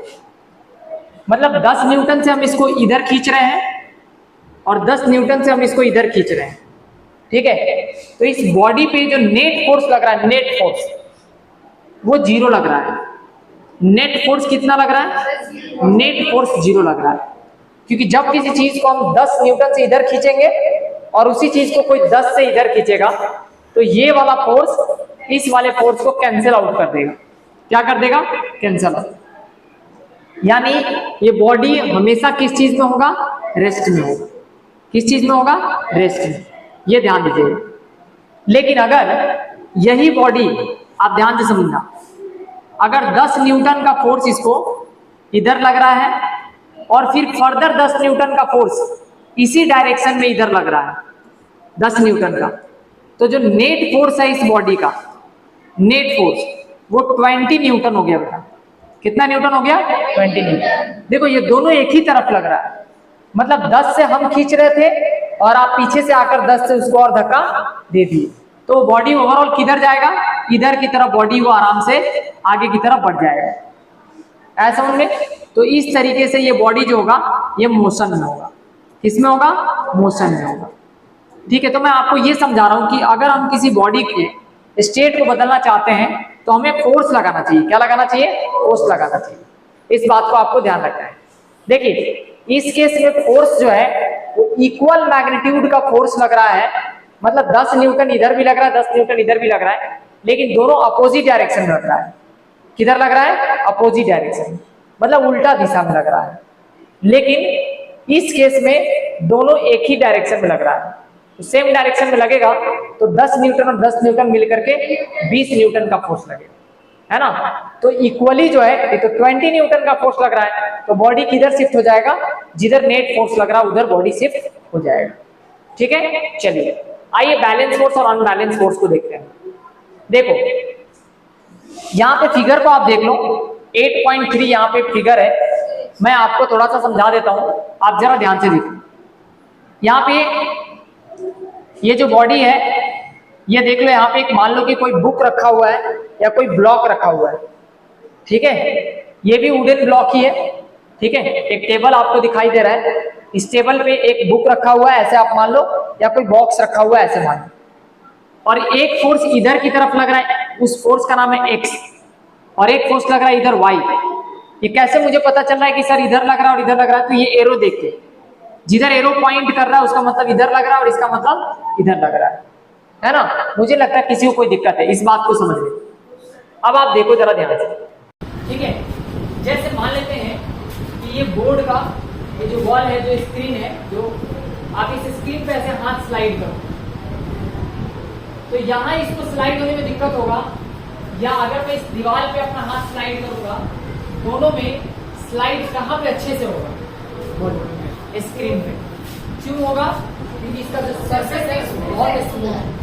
मतलब 10 न्यूटन से हम इसको इधर खींच रहे हैं और 10 न्यूटन से हम इसको इधर खींच रहे हैं। ठीक है, तो इस बॉडी पे जो नेट फोर्स लग रहा है, नेट फोर्स वो 0 लग रहा है। नेट फोर्स कितना लग रहा है, नेट फोर्स 0 लग रहा है, क्योंकि जब किसी चीज को हम 10 न्यूटन से इधर खींचेंगे और उसी चीज को कोई 10 से इधर खींचेगा, तो ये वाला फोर्स इस वाले फोर्स को कैंसिल आउट कर देगा। क्या कर देगा, कैंसिल आउट। यानी ये बॉडी हमेशा किस चीज में होगा, रेस्ट में होगा। किस चीज में होगा, रेस्ट में, ये ध्यान दीजिएगा। लेकिन अगर यही बॉडी, आप ध्यान से समझना, अगर 10 न्यूटन का फोर्स इसको इधर लग रहा है और फिर फर्दर 10 न्यूटन का फोर्स इसी डायरेक्शन में इधर लग रहा है 10 न्यूटन का, तो जो नेट फोर्स है इस बॉडी का, नेट फोर्स वो 20 न्यूटन हो गया बेटा। कितना न्यूटन हो गया, 20 न्यूटन। देखो ये दोनों एक ही तरफ लग रहा है, मतलब 10 से हम खींच रहे थे और आप पीछे से आकर 10 से उसको और धक्का दे दिए, तो बॉडी ओवरऑल किधर जाएगा, इधर की तरफ बॉडी वो आराम से आगे की तरफ बढ़ जाएगा। ऐसा समझ में। तो इस तरीके से ये बॉडी जो होगा ये मोशन में होगा। किसमें होगा, मोशन में होगा। ठीक है, तो मैं आपको ये समझा रहा हूं कि अगर हम किसी बॉडी के स्टेट को बदलना चाहते हैं तो हमें फोर्स लगाना चाहिए। क्या लगाना चाहिए, फोर्स लगाना चाहिए। इस बात को आपको ध्यान रखना है। देखिए इस केस में फोर्स जो है वो इक्वल मैग्नीट्यूड का फोर्स लग रहा है, मतलब 10 न्यूटन इधर भी लग रहा है, 10 न्यूटन इधर भी लग रहा है, लेकिन दोनों अपोजिट डायरेक्शन में लग रहा है। किधर लग रहा है, अपोजिट डायरेक्शन, मतलब उल्टा दिशा में लग रहा है। लेकिन इस केस में दोनों एक ही डायरेक्शन में लग रहा है, तो सेम डायरेक्शन में लगेगा तो 10 न्यूटन और 10 न्यूटन मिलकर के 20 न्यूटन का फोर्स लगेगा, है ना। तो इक्वली जो है तो 20 न्यूटन का फोर्स लग रहा है, तो बॉडी किधर शिफ्ट हो जाएगा, जिधर नेट फोर्स लग रहा है उधर बॉडी शिफ्ट हो जाएगा। ठीक है, चलिए आइए बैलेंस फोर्स और अनबैलेंस फोर्स को देखते हैं। देखो यहाँ पे फिगर को आप देख लो, 8.3 यहाँ पे फिगर है, मैं आपको थोड़ा सा समझा देता हूं, आप जरा ध्यान से देखो। यहाँ पे ये जो बॉडी है ये देख लो, यहाँ पे एक मान लो कि कोई बुक रखा हुआ है या कोई ब्लॉक रखा हुआ है, ठीक है, ये भी वुडन ब्लॉक ही है, ठीक है। एक टेबल आपको दिखाई दे रहा है, इस टेबल पे एक बुक रखा हुआ है ऐसे आप मान लो, या कोई बॉक्स रखा हुआ है ऐसे मान लो, और एक फोर्स इधर की तरफ लग रहा है, उस फोर्स का नाम है एक्स, और एक फोर्स लग रहा है इधर वाई। ये कैसे मुझे पता चल रहा है कि सर इधर लग रहा है और इधर लग रहा है, तो ये एरो देख के, जिधर एरो पॉइंट कर रहा है उसका मतलब इधर लग रहा है और इसका मतलब इधर लग रहा है ना। मुझे लगता है किसी को कोई दिक्कत है, इस बात को समझ ले। अब आप देखो जरा ध्यान से, ठीक है। जैसे मान लेते हैं कि ये बोर्ड का ये जो वॉल है, जो स्क्रीन है, जो आप इस स्क्रीन पे ऐसे हाथ स्लाइड करो, तो यहाँ इसको स्लाइड होने में दिक्कत होगा, या अगर मैं इस दीवार पे अपना हाथ स्लाइड करूंगा, दोनों में स्लाइड कहाँ पे अच्छे से होगा, स्क्रीन पे। क्यों होगा, क्योंकि इसका जो सरफेस है बहुत स्मूथ है।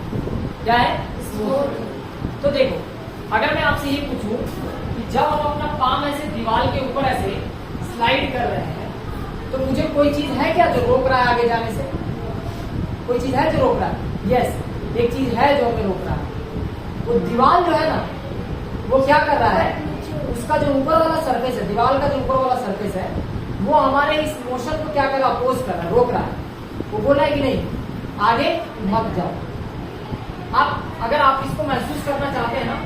क्या है, स्मूथ। तो देखो अगर मैं आपसे ये पूछूं कि जब हम अपना पाम ऐसे दीवार के ऊपर ऐसे स्लाइड कर रहे हैं, तो मुझे कोई चीज है क्या जो रोक रहा है आगे जाने से, कोई चीज है जो रोक रहा है, यस, एक चीज है जो हमें रोक रहा है। वो दीवार जो है ना, वो क्या कर रहा है, उसका जो ऊपर वाला सरफेस है, दीवार का जो ऊपर वाला सरफेस है, वो हमारे इस मोशन को क्या कर रहा है, अपोज कर रहा है, रोक रहा है। वो बोला है कि नहीं, आगे मत जाओ। आप अगर आप इसको महसूस करना चाहते हैं ना,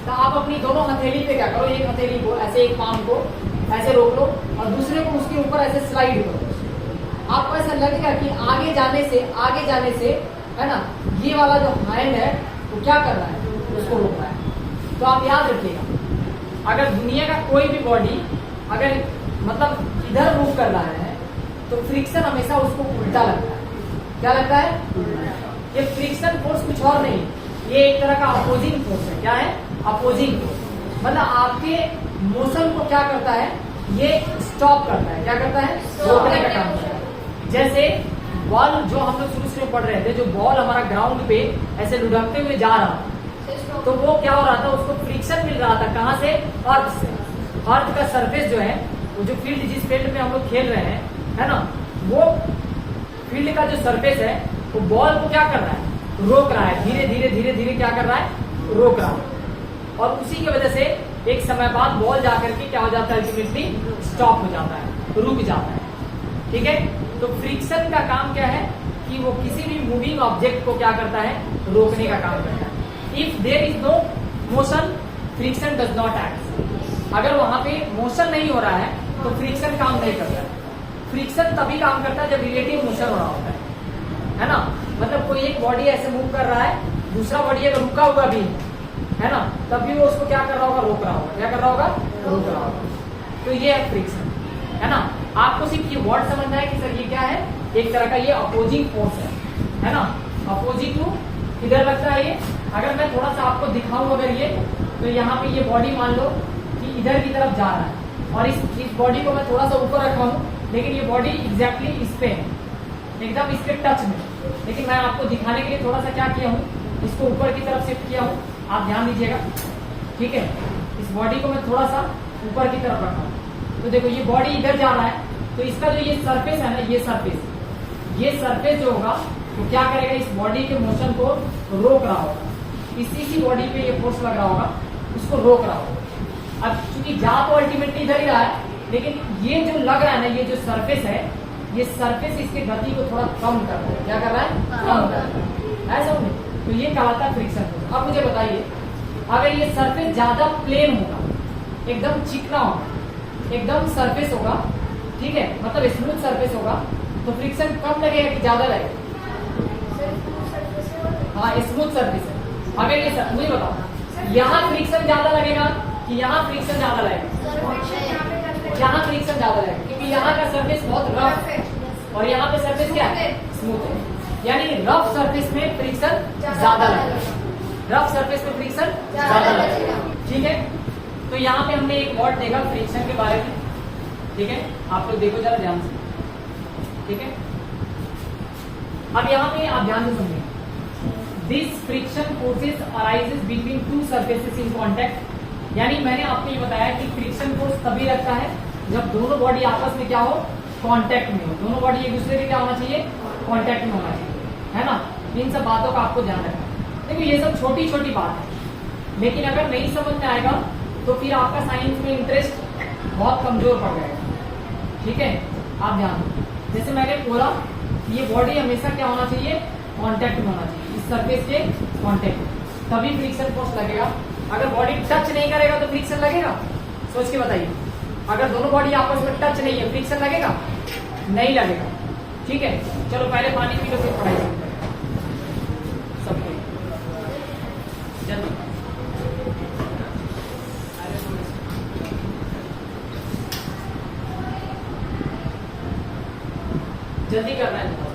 तो आप अपनी दोनों हथेली पे क्या करो, एक हथेली को ऐसे, एक पाम को ऐसे रोक लो और दूसरे को उसके ऊपर ऐसे स्लाइड करो। आपको ऐसा लगेगा कि आगे जाने से है ना, ये वाला जो हैंड है वो क्या कर रहा है, उसको रोक रहा है। तो आप याद रखिएगा, अगर दुनिया का कोई भी बॉडी अगर मतलब इधर मूव कर रहा है, तो फ्रिक्शन हमेशा उसको उल्टा लगता है। क्या लगता है, ये फ्रिक्शन फोर्स कुछ और नहीं, ये एक तरह का अपोजिंग फोर्स है। क्या है, अपोजिंग फोर्स। मतलब आपके मोशन को क्या करता है, ये स्टॉप करता है। क्या करता है, रोकने का काम करता है। जैसे बॉल जो हम लोग शुरू से पढ़ रहे थे, जो बॉल हमारा ग्राउंड पे ऐसे लुढ़कते हुए जा रहा था, तो वो क्या हो रहा था, उसको फ्रिक्शन मिल रहा था कहाँ से, अर्थ से। अर्थ का सरफेस जो है, वो जो फील्ड, जिस फील्ड में हम लोग खेल रहे हैं, है ना, वो फील्ड का जो सरफेस है वो बॉल को क्या कर रहा है, रोक रहा है, धीरे धीरे धीरे धीरे क्या कर रहा है, रोक रहा है। और उसी की वजह से एक समय बाद बॉल जाकर के क्या हो जाता है, अल्टीमेटली स्टॉप हो जाता है, रुक जाता है। ठीक है, तो फ्रिक्शन का काम क्या है कि वो किसी भी मूविंग ऑब्जेक्ट को क्या करता है, रोकने का काम करता है। If there is no motion, friction does not act. अगर वहां पे मोशन नहीं हो रहा है तो फ्रिक्शन काम नहीं करता है। फ्रिक्शन तभी काम करता है जब रिलेटिव मोशन हो रहा होता है ना। मतलब कोई एक बॉडी ऐसे मूव कर रहा है, दूसरा बॉडी अगर रुका हुआ भी है ना, तब भी वो उसको क्या कर रहा होगा, रोक रहा होगा। क्या कर रहा होगा, रोक रहा होगा। तो ये है फ्रिक्शन, है ना। आपको सिर्फ ये वर्ड समझना है कि सर ये क्या है, एक तरह का ये अपोजिंग फोर्स है ना। अपोजिंग टू किधर लगता है ये, अगर मैं थोड़ा सा आपको दिखाऊं अगर ये, तो यहाँ पे ये बॉडी मान लो कि इधर की तरफ जा रहा है, और इस बॉडी को मैं थोड़ा सा ऊपर रखा हूँ, लेकिन ये बॉडी एग्जैक्टली इस पे है, एकदम इसके टच में। लेकिन मैं आपको दिखाने के लिए थोड़ा सा क्या किया हूँ, इसको ऊपर की तरफ शिफ्ट किया हूँ, आप ध्यान दीजिएगा। ठीक है, इस बॉडी को मैं थोड़ा सा ऊपर की तरफ रखा हूँ, तो देखो ये बॉडी इधर जा रहा है, तो इसका जो ये सरफेस है ना, ये सरफेस जो होगा वो क्या करेगा, इस बॉडी के मोशन को रोक रहा होगा। इसी बॉडी पे ये फोर्स लग रहा होगा, उसको रोक रहा होगा। अब चूंकि जा तो अल्टीमेटली इधर ही रहा है, लेकिन ये जो लग रहा है ना, ये जो सरफेस है, ये सरफेस इसकी गति को थोड़ा कम कर रहा है। क्या कर रहा है, कम कर रहा है, ऐसा नहीं। तो ये कहलाता है फ्रिक्शन फोर्स। अब मुझे बताइए, अगर ये सरफेस ज्यादा प्लेन होगा, एकदम चिकना होगा, एकदम सरफेस होगा, ठीक है, मतलब स्मूथ सरफेस होगा, तो फ्रिक्शन कम लगेगा कि ज्यादा लगेगा? हाँ, स्मूथ सरफेस है। अगर ये मुझे बताओ, यहाँ फ्रिक्शन ज्यादा लगेगा कि यहाँ फ्रिक्शन ज्यादा लगेगा? यहाँ फ्रिक्शन ज्यादा लगेगा, क्योंकि यहाँ का सरफेस और यहाँ पे सरफेस क्या है, स्मूथ है। यानी रफ सरफेस में फ्रिक्शन ज्यादा लगेगा, रफ सरफेस में फ्रिक्शन ज्यादा लगेगा। ठीक है, तो यहाँ पे हमने एक वर्ड देखा फ्रिक्शन के बारे में। ठीक है, आप लोग देखो जरा ध्यान से। ठीक है, अब यहाँ पे आप ध्यान से सुनिए। This friction forces arises between two surfaces in contact. यानी मैंने आपको ये बताया कि फ्रिक्शन फोर्स तभी लगता है जब दोनों बॉडी आपस में क्या हो, कांटेक्ट में हो। दोनों बॉडी एक दूसरे के क्या होना चाहिए, कांटेक्ट में होना चाहिए, है ना। इन सब बातों का आपको ध्यान रखना है। देखो ये सब छोटी छोटी बात है, लेकिन अगर नहीं समझ में आएगा तो फिर आपका साइंस में इंटरेस्ट बहुत कमजोर पड़ जाएगा। ठीक है, आप ध्यान दो। जैसे मैंने बोला ये बॉडी हमेशा क्या होना चाहिए, कांटेक्ट में होना चाहिए, इस सरफेस के कांटेक्ट में, तभी फ्रिक्शन फोर्स लगेगा। अगर बॉडी टच नहीं करेगा तो फ्रिक्शन लगेगा, सोच के बताइए। अगर दोनों बॉडी आपस में टच नहीं है, फ्रिक्शन लगेगा, नहीं लगेगा। ठीक है, चलो पहले पानी पी लो फिर पढ़ाई सबके जल्दी। जल्दी करना है।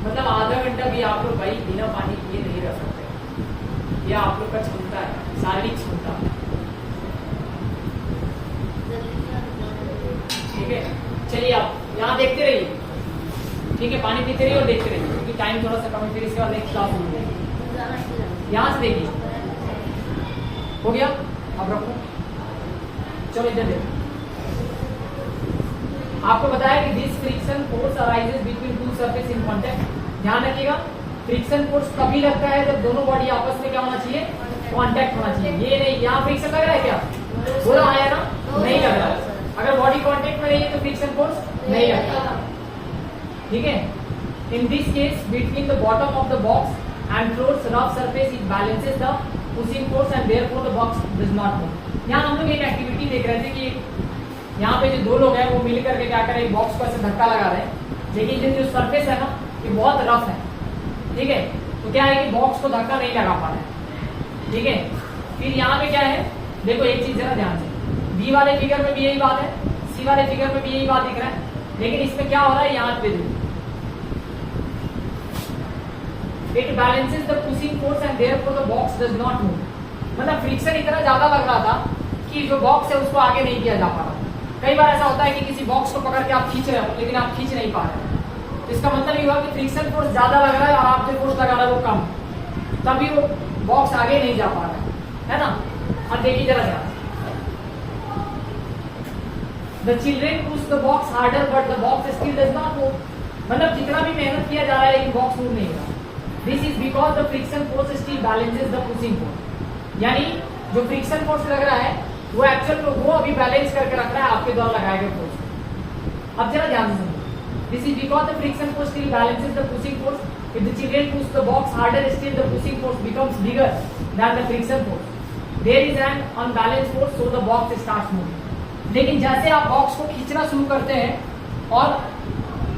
मतलब आधा घंटा भी आप लोग भाई बिना पानी पिए नहीं रह सकते, यह आप लोग का क्षमता है, शारीरिक क्षमता। ठीक है, चलिए आप यहाँ देखते रहिए। ठीक है, पानी पीते रहिए और देखते रहिए, क्योंकि टाइम थोड़ा सा कम है, फिर इसके बाद एक क्लास होगी। यहाँ से देखिए, हो गया, अब रखो। चलो इधर देखो, आपको बताया कि this friction force arises between two surface in contact. ध्यान रखिएगा, फ्रिक्शन फोर्स तभी लगता है जब दोनों बॉडी आपस में क्या होना चाहिए, कांटेक्ट होना चाहिए। ये नहीं, यहाँ फ्रिक्शन लग रहा है क्या, बोला आया ना, नहीं लग रहा। अगर बॉडी कांटेक्ट में नहीं है तो फ्रिक्शन फोर्स नहीं लगता। ठीक है, in this case between the bottom of the box and floors rough surface it balances the pushing force and therefore the box does not move. यहाँ हम लोग एक एक्टिविटी देख रहे थे कि यहाँ पे जो दो लोग हैं वो मिल करके क्या करें, बॉक्स को ऐसे धक्का लगा रहे हैं, लेकिन जो सरफेस है ना ये बहुत रफ है। ठीक है, तो क्या है कि बॉक्स को धक्का नहीं लगा पा रहे हैं। ठीक है, फिर यहाँ पे क्या है, देखो एक चीज जरा ध्यान से, बी वाले फिगर में भी यही बात है, सी वाले फिगर में भी यही बात दिख रहा है, लेकिन इसमें क्या हो रहा है, यहाँ पे it balances the pushing force and therefore the box does not move. मतलब फ्रिक्शन इतना ज्यादा लग रहा था कि जो बॉक्स है उसको आगे नहीं किया जा पा रहा। कई बार ऐसा होता है कि किसी बॉक्स को पकड़ के आप खींच रहे हो लेकिन आप खींच नहीं पा रहे, तो इसका मतलब ये हुआ कि फ्रिक्शन फोर्स ज्यादा लग रहा है और आप जो फोर्स लगा रहे हो वो कम, तभी वो बॉक्स आगे नहीं जा पा रहा है ना। अब देखिए जरा ध्यान, the children push the box harder but the box still does not move. मतलब जितना भी मेहनत किया जा रहा है लेकिन बॉक्स मूव नहीं हो रहा। This is because the friction force still balances the pushing force. यानी जो फ्रिक्शन फोर्स लग रहा है वो एक्चुअल में वो अभी बैलेंस करके रख रहा है आपके द्वारा लगाए गए फोर्स। अब जरा ध्यान से सुनिए, this is because the friction force still balances the pushing force. If the children push the box harder still the pushing force becomes bigger than the friction force. There is an unbalance force so the box starts moving. लेकिन जैसे आप box को खींचना शुरू करते हैं और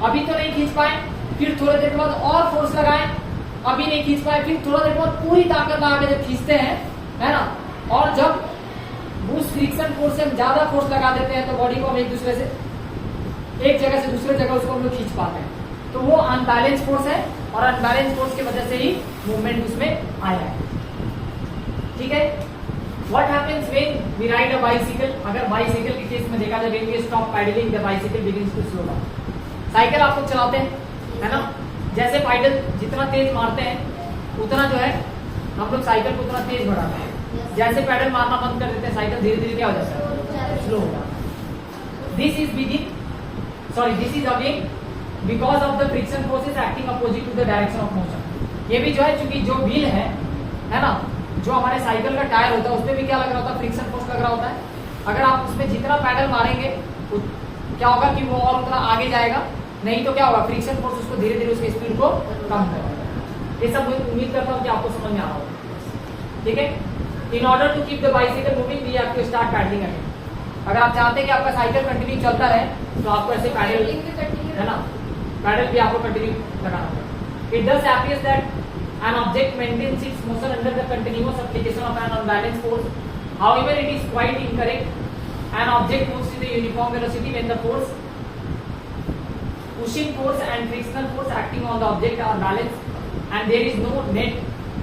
अभी तो नहीं खींच पाए, फिर थोड़ी देर बाद और फोर्स लगाएं, अभी नहीं खींच पाए, फिर थोड़ा देर बाद पूरी ताकत लगा के जब खींचते हैं, है ना, और जब उस फ्रिक्शन फोर्स से हम ज्यादा फोर्स लगा देते हैं तो बॉडी को हम एक दूसरे से, एक जगह से दूसरे जगह उसको हम लोग खींच पाते हैं, तो वो अनबैलेंस फोर्स है और अनबैलेंस फोर्स की वजह से ही मूवमेंट उसमें आया है। ठीक है, what happens when we ride a bicycle. अगर बाइसिकल के केस में देखा जाए, when we stop pedalling the bicycle begins to slow down. Cycle आप लोग चलाते हैं, है ना, जैसे पैडल जितना तेज मारते हैं उतना जो है हम लोग साइकिल को उतना तेज बढ़ाते हैं। जैसे पैडल मारना बंद कर देते हैं साइकिल धीरे धीरे क्या हो जाता है, स्लो हो जाता है। This is again because of the friction forces acting opposite to the direction of motion. ये भी जो है चूंकि जो व्हील है ना, जो हमारे साइकिल का टायर होता है उसमें भी क्या लग रहा होता है, फ्रिक्शन फोर्स लग रहा होता है। अगर आप उसमें जितना पैडल मारेंगे क्या होगा कि वो और उतना आगे जाएगा, नहीं तो क्या होगा, फ्रिक्शन फोर्स उसको धीरे धीरे उसकी स्पीड को कम करेगा। ये सब उम्मीद करता हूँ कि आपको समझ में आ रहा होगा। ठीक है, in order to keep the bicycle moving we have to start pedalling again. अगर आप चाहते हैं कि आपका साइकिल कंटिन्यू चलता रहे तो आपको ऐसे पैडल, है ना, पैडल भी आपको कंटिन्यू लगाना पड़ेगा। It does happens that An object maintains its motion under the continuous application of an unbalanced force. However, it is quite incorrect. An object moves with a uniform velocity when the force, pushing force and frictional force acting on the object are balanced, and there is no net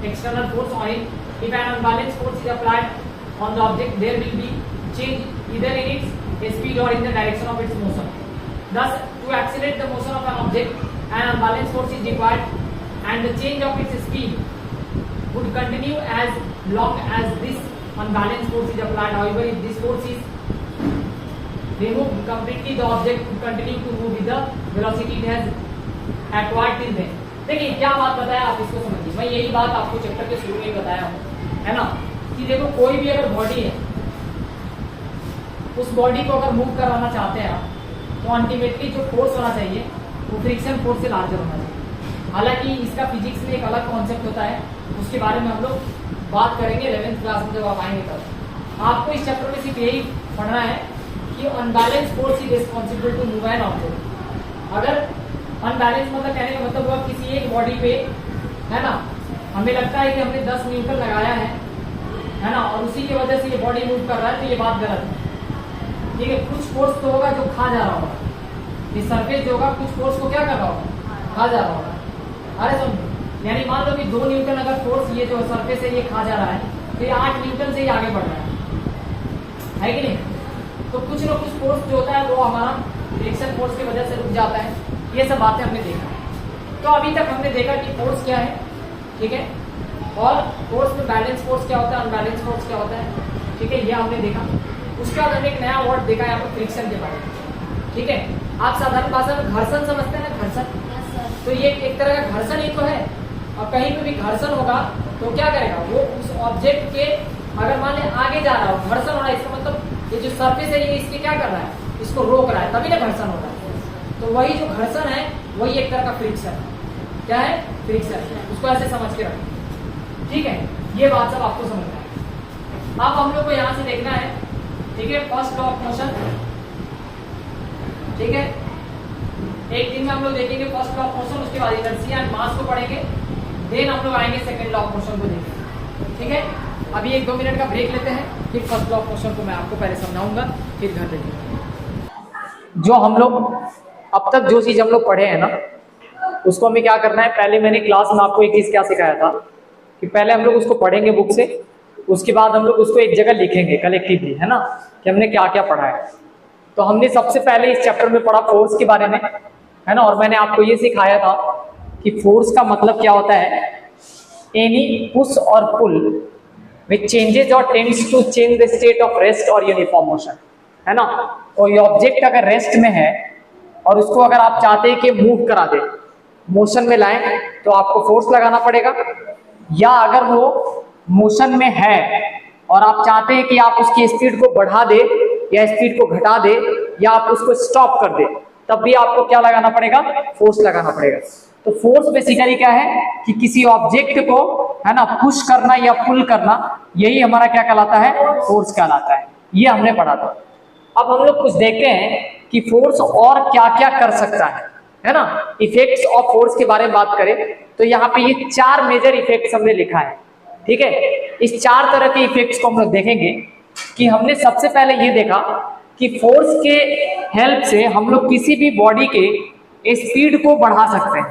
external force on it. If an unbalanced force is applied on the object, there will be change either in its speed or in the direction of its motion. Thus, to accelerate the motion of an object, an unbalanced force is required, and the change of its speed would continue as long as this unbalanced force is applied. However, if this force is removed completely, the object would continue to move with the velocity it has acquired till then. देखिए क्या बात बताया, आप इसको समझिए। मैं यही बात आपको चैप्टर के शुरू में ही बताया हूँ, है ना, कि देखो कोई भी अगर बॉडी है, उस बॉडी को अगर मूव करवाना चाहते हैं आप, तो अल्टीमेटली जो फोर्स होना चाहिए वो फ्रिक्शन फोर्स से लार्जर होना चाहिए। हालांकि इसका फिजिक्स में एक अलग कॉन्सेप्ट होता है, उसके बारे में हम लोग बात करेंगे 11th क्लास में जब आप आएंगे तब। आपको इस चैप्टर में सिर्फ यही पढ़ना है कि unbalance force is responsible to move an object. अगर अनबैलेंस मतलब कहने का मतलब हुआ किसी एक बॉडी पे, है ना, हमें लगता है कि हमने 10 न्यूटन लगाया है ना, और उसी की वजह से ये बॉडी मूव कर रहा है, तो ये बात गलत है। ठीक है, कुछ फोर्स तो होगा जो खा जा रहा होगा, ये सरफेस जो होगा कुछ फोर्स को क्या कर रहा होगा, खा जा रहा होगा। अरे समझो, यानी मान लो कि 2 न्यूटन अगर फोर्स ये जो सरफेस है ये खा जा रहा है, तो ये 8 न्यूटन से ही आगे बढ़ रहा है कि नहीं। तो कुछ ना कुछ फोर्स जो होता है वो हमारा फ्रिक्शन फोर्स की वजह से रुक जाता है। ये सब बातें हमने देखा। तो अभी तक हमने देखा कि फोर्स क्या है, ठीक है, और फोर्स में बैलेंस फोर्स क्या होता है, अनबैलेंस फोर्स क्या होता है, ठीक है, ये हमने देखा। उसके बाद हमने एक नया वर्ड देखा यहाँ पर फ्रिक्शन के बारे में। ठीक है, आप साधारण भाषा में घर्षण समझते हैं ना, घर्षण। तो ये एक तरह का घर्षण ही तो है, और कहीं पे भी घर्षण होगा तो क्या करेगा वो, उस ऑब्जेक्ट के अगर मान लें आगे जा रहा हो, घर्षण हो रहा है, इसका मतलब ये जो सरफेस है ये इसके क्या कर रहा है, इसको रोक रहा है, तभी ना घर्षण हो रहा है। तो वही जो घर्षण है वही एक तरह का फ्रिक्शन है। क्या है, फ्रिक्शन। उसको ऐसे समझ के रखें, ठीक है, ये बात सब आपको समझना है। अब हम लोग को यहाँ से देखना है, ठीक है, फर्स्ट लॉ ऑफ मोशन। ठीक है, एक दिन में हम लोग देखेंगे फर्स्ट लॉ ऑफ मोशन, उसके बाद इनर्शिया एंड मास को पढ़ेंगे, देन हम लोग आएंगे सेकंड लॉ ऑफ मोशन को देखेंगे। ठीक है, अभी 1-2 मिनट का ब्रेक लेते हैं, फिर फर्स्ट लॉ ऑफ मोशन को मैं आपको पहले समझाऊंगा, फिर घर देखेंगे। जो हम लोग अब तक जो चीज हम लोग पढ़े हैं ना, उसको हमें क्या करना है, पहले मैंने क्लास में आपको एक चीज क्या सिखाया था कि पहले हम लोग उसको पढ़ेंगे बुक से, उसके बाद हम लोग उसको एक जगह लिखेंगे कलेक्टिवली, है ना, कि हमने क्या क्या पढ़ा है। तो हमने सबसे पहले इस चैप्टर में पढ़ा फोर्स के बारे में, है ना, और मैंने आपको ये सिखाया था कि फोर्स का मतलब क्या होता है, एनी पुश और पुल विच चेंजेस और tends to change the state of rest और यूनिफॉर्म मोशन, है ना। कोई ऑब्जेक्ट अगर रेस्ट में है और उसको अगर आप चाहते हैं कि मूव करा दे, मोशन में लाएं, तो आपको फोर्स लगाना पड़ेगा। या अगर वो मोशन में है और आप चाहते हैं कि आप उसकी स्पीड को बढ़ा दे या स्पीड को घटा दे या आप उसको स्टॉप कर दे, तब भी आपको क्या लगाना पड़ेगा, फोर्स लगाना पड़ेगा। तो फोर्स बेसिकली क्या है कि किसी ऑब्जेक्ट को, है ना, पुश करना या पुल करना, यही हमारा क्या कहलाता है, फोर्स कहलाता है। ये हमने पढ़ा था। अब हम लोग कुछ देखते हैं कि फोर्स और क्या क्या कर सकता है ना। इफेक्ट्स ऑफ फोर्स के बारे में बात करें तो यहाँ पे ये 4 मेजर इफेक्ट्स हमने लिखा है। ठीक है, इस 4 तरह के इफेक्ट्स को हम लोग देखेंगे। कि हमने सबसे पहले ये देखा कि फोर्स के हेल्प से हम लोग किसी भी बॉडी के स्पीड को बढ़ा सकते हैं,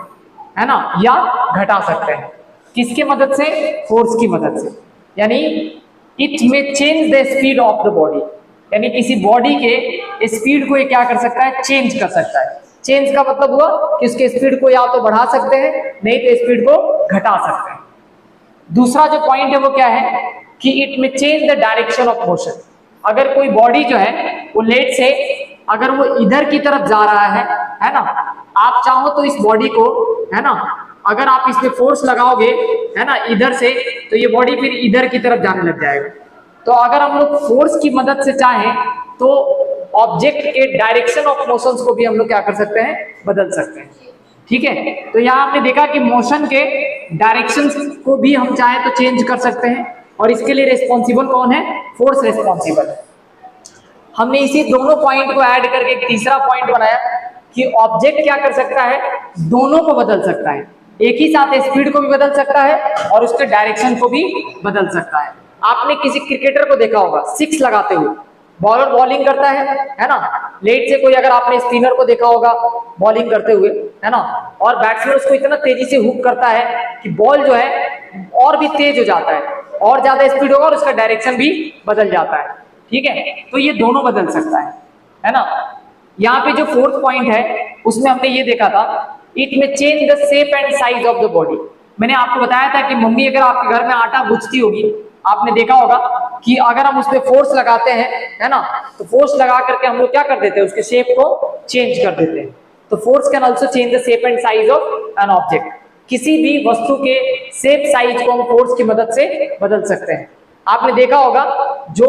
है ना, या घटा सकते हैं। किसके मदद से, फोर्स की मदद से। यानी इट में change the speed of the body, यानी किसी बॉडी के स्पीड को ये क्या कर सकता है, चेंज कर सकता है। चेंज का मतलब हुआ कि उसके स्पीड को या तो बढ़ा सकते हैं, नहीं तो स्पीड को घटा सकते हैं। दूसरा जो पॉइंट है वो क्या है कि इट में change the direction of motion. अगर कोई बॉडी जो है वो लेट से अगर वो इधर की तरफ जा रहा है ना, आप चाहो तो इस बॉडी को, है ना, अगर आप इसमें फोर्स लगाओगे, है ना, इधर से, तो ये बॉडी फिर इधर की तरफ जाने लग जाएगा। तो अगर हम लोग फोर्स की मदद से चाहें तो ऑब्जेक्ट के डायरेक्शन ऑफ मोशंस को भी हम लोग क्या कर सकते हैं, बदल सकते हैं। ठीक है, तो यहाँ हमने देखा कि मोशन के डायरेक्शन को भी हम चाहें तो चेंज कर सकते हैं, और इसके लिए रिस्पॉन्सिबल कौन है, फोर्स रिस्पॉन्सिबल है। हमने इसी दोनों पॉइंट को ऐड करके एक तीसरा पॉइंट बनाया कि ऑब्जेक्ट क्या कर सकता है, दोनों को बदल सकता है। एक ही साथ स्पीड को भी बदल सकता है और उसके डायरेक्शन को भी बदल सकता है। आपने किसी क्रिकेटर को देखा होगा सिक्स लगाते हुए, बॉलर बॉलिंग करता है ना, लेट से कोई अगर आपने स्पिनर को देखा होगा बॉलिंग करते हुए, है ना, और बैट्समैन उसको इतना तेजी से हुक करता है कि बॉल जो है और भी तेज हो जाता है, और ज्यादा स्पीड होगा और उसका डायरेक्शन भी बदल जाता है। ठीक है, तो ये दोनों बदल सकता है ना। यहाँ पे जो फोर्थ पॉइंट है उसमें हमने ये देखा था, इट में change the shape and size of the body. मैंने आपको बताया था कि मम्मी अगर आपके घर में आटा गूंथती होगी, आपने देखा होगा कि अगर हम उस पर फोर्स लगाते हैं, है ना, तो फोर्स लगा करके हम लोग क्या कर देते हैं, उसके शेप को चेंज कर देते हैं। तो force can also change the shape and size of an object. किसी भी वस्तु के शेप साइज को हम फोर्स की मदद से बदल सकते हैं। आपने देखा होगा जो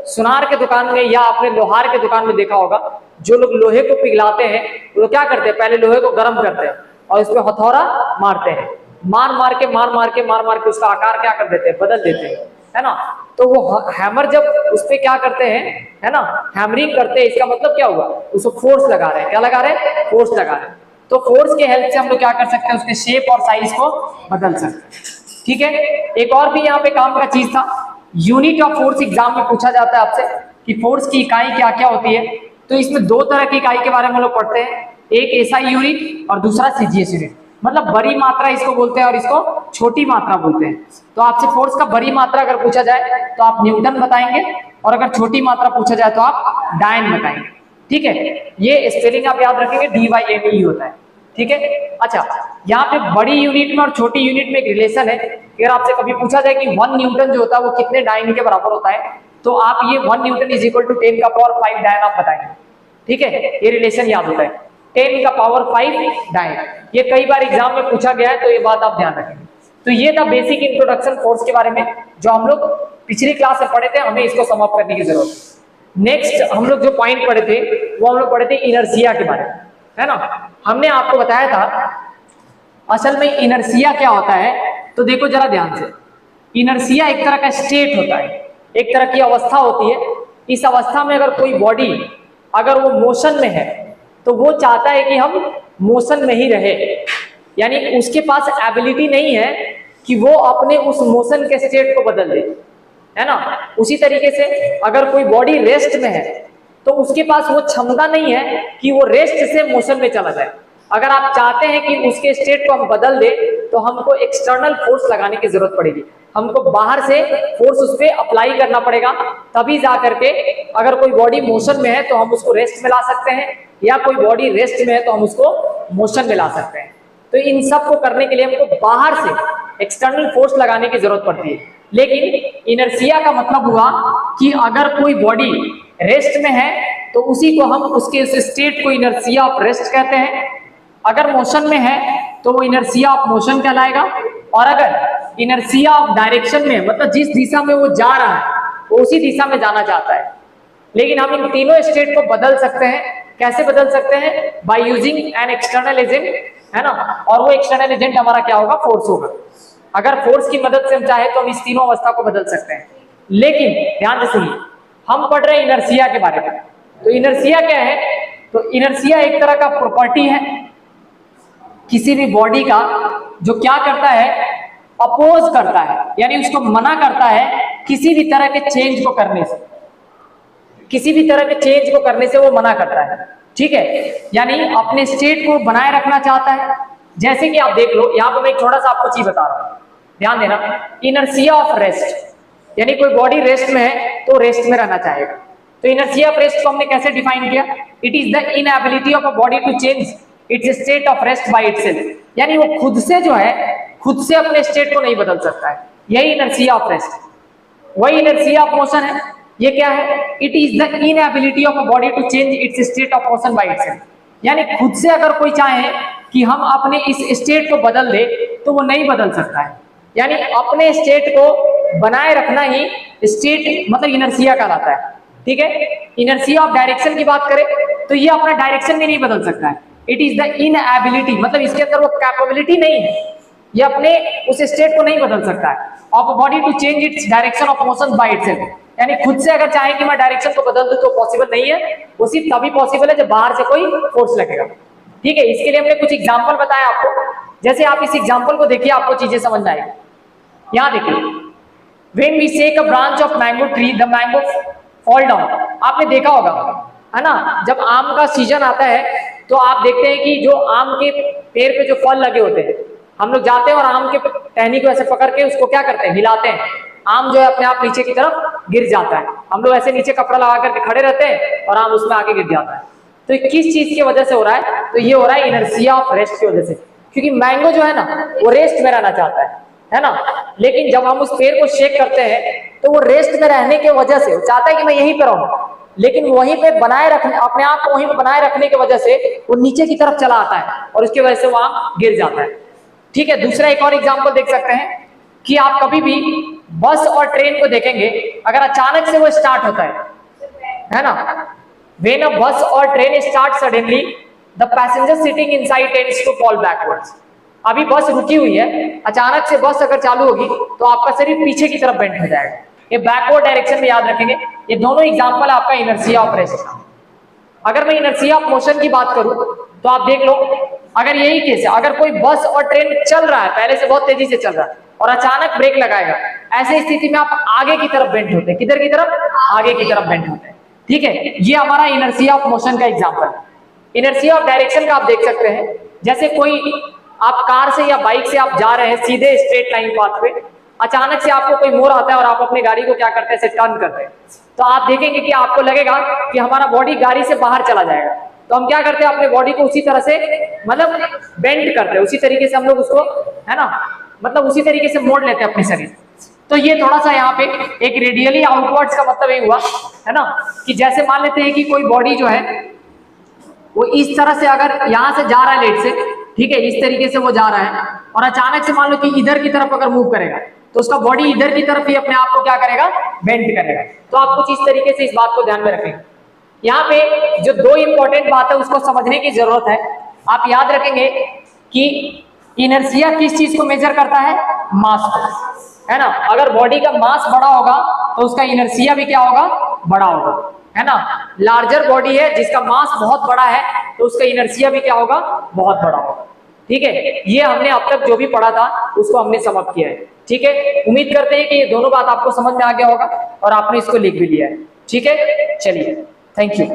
सुनार के दुकान में या आपने लोहार के दुकान में देखा होगा, जो लोग लोहे को पिघलाते हैं वो क्या करते हैं, पहले लोहे को गर्म करते हैं और इस पे हथौड़ा मारते हैं, मार मार के उसका आकार क्या कर देते हैं, बदल देते हैं, है ना। तो वो हैमर जब उस पे क्या करते हैं, है ना, हैमरिंग करते हैं, इसका मतलब क्या हुआ, उसको फोर्स लगा रहे हैं। क्या लगा रहे हैं, फोर्स लगा रहे हैं। तो फोर्स के हेल्प से हम लोग क्या कर सकते हैं, उसके शेप और साइज को बदल सकते हैं। ठीक है, एक और भी यहाँ पे काम का चीज था, यूनिट ऑफ फोर्स एग्जाम में पूछा जाता है आपसे कि फोर्स की इकाई क्या क्या होती है। तो इसमें दो तरह की इकाई के बारे में हम लोग पढ़ते हैं, एक एसआई यूनिट और दूसरा सीजीएस यूनिट। मतलब बड़ी मात्रा इसको बोलते हैं और इसको छोटी मात्रा बोलते हैं। तो आपसे फोर्स का बड़ी मात्रा अगर पूछा जाए तो आप न्यूटन बताएंगे, और अगर छोटी मात्रा पूछा जाए तो आप डायन बताएंगे। ठीक है, ये स्पेलिंग आप याद रखेंगे, DYNE होता है। ठीक है, अच्छा, यहाँ पे बड़ी यूनिट में और छोटी यूनिट में एक रिलेशन है। अगर आपसे कभी पूछा जाए कि 1 न्यूटन जो होता है वो कितने डायन के बराबर होता है, तो आप ये 1 न्यूटन इज इक्वल टू 10 का पावर 5 डायन आप बताएंगे। ठीक है, ये रिलेशन याद होता है, 10 का पावर 5 डायन। ये कई बार एग्जाम में पूछा गया है, तो ये बात आप ध्यान रखेंगे। तो ये था बेसिक इंट्रोडक्शन फोर्स के बारे में, जो हम लोग पिछली क्लास में पढ़े थे, हमें इसको समाप्त करने की जरूरत है। नेक्स्ट हम लोग जो पॉइंट पढ़े थे वो हम लोग पढ़े थे इनर्शिया के बारे में, है ना। हमने आपको बताया था असल में इनर्शिया क्या होता है। तो देखो जरा ध्यान से, इनर्शिया एक तरह का स्टेट होता है, एक तरह की अवस्था होती है। इस अवस्था में अगर कोई बॉडी अगर वो मोशन में है तो वो चाहता है कि हम मोशन में ही रहे, यानी उसके पास एबिलिटी नहीं है कि वो अपने उस मोशन के स्टेट को बदल दे, है ना। उसी तरीके से अगर कोई बॉडी रेस्ट में है तो उसके पास वो क्षमता नहीं है कि वो रेस्ट से मोशन में चला जाए। अगर आप चाहते हैं कि उसके स्टेट को हम बदल दे तो हमको एक्सटर्नल फोर्स लगाने की जरूरत पड़ेगी, हमको बाहर से फोर्स उस पर अप्लाई करना पड़ेगा, तभी जा करके अगर कोई बॉडी मोशन में है तो हम उसको रेस्ट में ला सकते हैं, या कोई बॉडी रेस्ट में है तो हम उसको मोशन में ला सकते हैं। तो इन सब को करने के लिए हमको बाहर से एक्सटर्नल फोर्स लगाने की जरूरत पड़ती है। लेकिन इनर्शिया का मतलब हुआ कि अगर कोई बॉडी रेस्ट में है तो उसी को हम उसके उस स्टेट को इनर्शिया ऑफ रेस्ट कहते हैं। अगर मोशन में है तो वो इनर्शिया ऑफ मोशन कहलाएगा, और अगर इनर्शिया ऑफ डायरेक्शन में, मतलब जिस दिशा में वो जा रहा है वो उसी दिशा में जाना चाहता है। लेकिन हम इन तीनों स्टेट को बदल सकते हैं। कैसे बदल सकते हैं? By using an external agent, है ना। और वो एक्सटर्नल एजेंट हमारा क्या होगा? फोर्स होगा। अगर फोर्स की मदद से हम चाहे तो हम इस तीनों अवस्था को बदल सकते हैं। लेकिन ध्यान से सुनिए, हम पढ़ रहे हैं इनर्शिया के बारे में। तो इनर्शिया क्या है? तो इनर्शिया एक तरह का प्रॉपर्टी है किसी भी बॉडी का, जो क्या करता है? अपोज करता है, यानी उसको मना करता है किसी भी तरह के चेंज को करने से, किसी भी तरह के चेंज को करने से वो मना करता है। ठीक है, यानी अपने स्टेट को बनाए रखना चाहता है। जैसे कि आप देख लो, यहां पर मैं एक छोटा सा आपको चीज बता रहा हूं, ध्यान देना। इनर्शिया ऑफ रेस्ट, यानी कोई बॉडी रेस्ट में है तो रेस्ट में रहना चाहेगा। तो इनर्शिया ऑफ रेस्ट को हमने कैसे डिफाइन किया? It is the inability of a body to change its state of rest by itself, यानी वो खुद से जो है, खुद से अपने स्टेट को नहीं बदल सकता है। यही इनर्शिया ऑफ रेस्ट। वही इनर्शिया ऑफ मोशन है। ये क्या है? It is the inability of a body to change its state of motion by itself, यानी खुद से अगर कोई चाहे कि हम अपने इस स्टेट को बदल दे तो वो नहीं बदल सकता है। यानी अपने स्टेट को बनाए रखना ही स्टेट, मतलब इनर्शिया कहलाता है। ठीक है, इनर्शिया ऑफ डायरेक्शन की बात करें तो ये अपना डायरेक्शन भी नहीं बदल सकता है। इट इज द इनएबिलिटी, मतलब इसके अंदर वो कैपेबिलिटी नहीं है, ये अपने उस स्टेट को नहीं बदल सकता है। Of a body to change its direction of motion by itself, यानी खुद से अगर चाहे कि मैं डायरेक्शन को बदल दूं तो पॉसिबल नहीं है। वो सिर्फ तभी पॉसिबल है जब बाहर से कोई फोर्स लगेगा। ठीक है, इसके लिए हमने कुछ एग्जांपल बताया आपको। जैसे आप इस एग्जांपल को देखिए, आपको चीजें समझ में आएगी। यहां देखिए, when we shake a branch of mango tree the mango fall down. आपने देखा होगा है ना, जब आम का सीजन आता है तो आप देखते हैं कि जो आम के पेड़ पे जो फल लगे होते हैं, हम लोग जाते हैं और आम के टहनी को ऐसे पकड़ के उसको क्या करते हैं, हिलाते हैं, आम जो है अपने आप नीचे की तरफ गिर जाता है। हम लोग ऐसे नीचे कपड़ा लगा करके खड़े रहते हैं और आम उसमें आके गिर जाता है। तो ये किस चीज की वजह से हो रहा है? तो ये हो रहा है इनर्शिया ऑफ रेस्ट की वजह से, क्योंकि मैंगो जो है ना वो रेस्ट में रहना चाहता है ना, लेकिन जब हम उस पेड़ को शेक करते हैं तो वो रेस्ट में रहने की वजह से वो चाहता है कि मैं यहीं पर रहूं, लेकिन वहीं पे बनाए रखने, अपने आप को वहीं पे बनाए रखने की वजह से वो नीचे की तरफ चला आता है और उसकी वजह से वहां गिर जाता है। ठीक है, दूसरा एक और एग्जांपल देख सकते हैं कि आप कभी भी बस और ट्रेन को देखेंगे, अगर अचानक से वो स्टार्ट होता है ना, व्हेन अ बस और train start suddenly the passenger sitting inside tends to fall backwards. अभी बस रुकी हुई है, अचानक से बस अगर चालू होगी तो आपका शरीर पीछे की तरफ बेंड हो जाएगा। ये बैकवर्ड डायरेक्शन में याद रखेंगे। ये दोनों एग्जांपल आपका इनर्शिया ऑफ रेस्ट। अगर मैं इनर्शिया ऑफ मोशन की बात करूं तो आप देख लो, अगर यही केस है, अगर कोई बस और ट्रेन चल रहा है, पहले से बहुत तेजी से चल रहा है और अचानक ब्रेक लगाएगा, ऐसी स्थिति में आप आगे की तरफ बेंड होते हैं। किधर की तरफ? आगे की तरफ बेंड होते हैं। ठीक है, ये हमारा इनर्शिया ऑफ मोशन का एग्जांपल है। इनर्शिया ऑफ डायरेक्शन का आप देख सकते हैं, जैसे कोई आप कार से या बाइक से आप जा रहे हैं सीधे स्ट्रेट लाइन पाथ पे, अचानक से आपको कोई मोड़ आता है और आप अपनी गाड़ी को क्या करते हैं, टर्न करते हैं, तो आप देखेंगे कि आपको लगेगा कि हमारा बॉडी गाड़ी से बाहर चला जाएगा। तो हम क्या करते हैं, अपने बॉडी को उसी तरह से मतलब बेंड करते हैं, उसी तरीके से हम लोग उसको है ना, मतलब उसी तरीके से मोड़ लेते हैं अपने शरीर। तो ये थोड़ा सा यहाँ पे एक रेडियली आउटवर्ड्स का मतलब ये हुआ है ना, कि जैसे मान लेते हैं कि कोई बॉडी जो है वो इस तरह से अगर यहाँ से जा रहा है लेट से, ठीक है, इस तरीके से वो जा रहा है और अचानक से मान लो कि इधर की तरफ अगर मूव करेगा तो उसका बॉडी इधर की तरफ ही अपने आप को क्या करेगा, बेंड करेगा। तो आप कुछ इस तरीके से इस बात को ध्यान में रखेंगे। यहाँ पे जो दो इंपॉर्टेंट बात है उसको समझने की जरूरत है। आप याद रखेंगे कि इनर्शिया किस चीज को मेजर करता है, मास को, है ना। अगर बॉडी का मास बड़ा होगा तो उसका इनर्शिया भी क्या होगा, बड़ा होगा, है ना। लार्जर बॉडी है जिसका मास बहुत बड़ा है तो उसका इनर्शिया भी क्या होगा, बहुत बड़ा होगा। ठीक है, ये हमने अब तक जो भी पढ़ा था उसको हमने समाप्त किया है। ठीक है, उम्मीद करते हैं कि ये दोनों बात आपको समझ में आ गया होगा और आपने इसको लिख भी लिया है। ठीक है, चलिए, थैंक यू।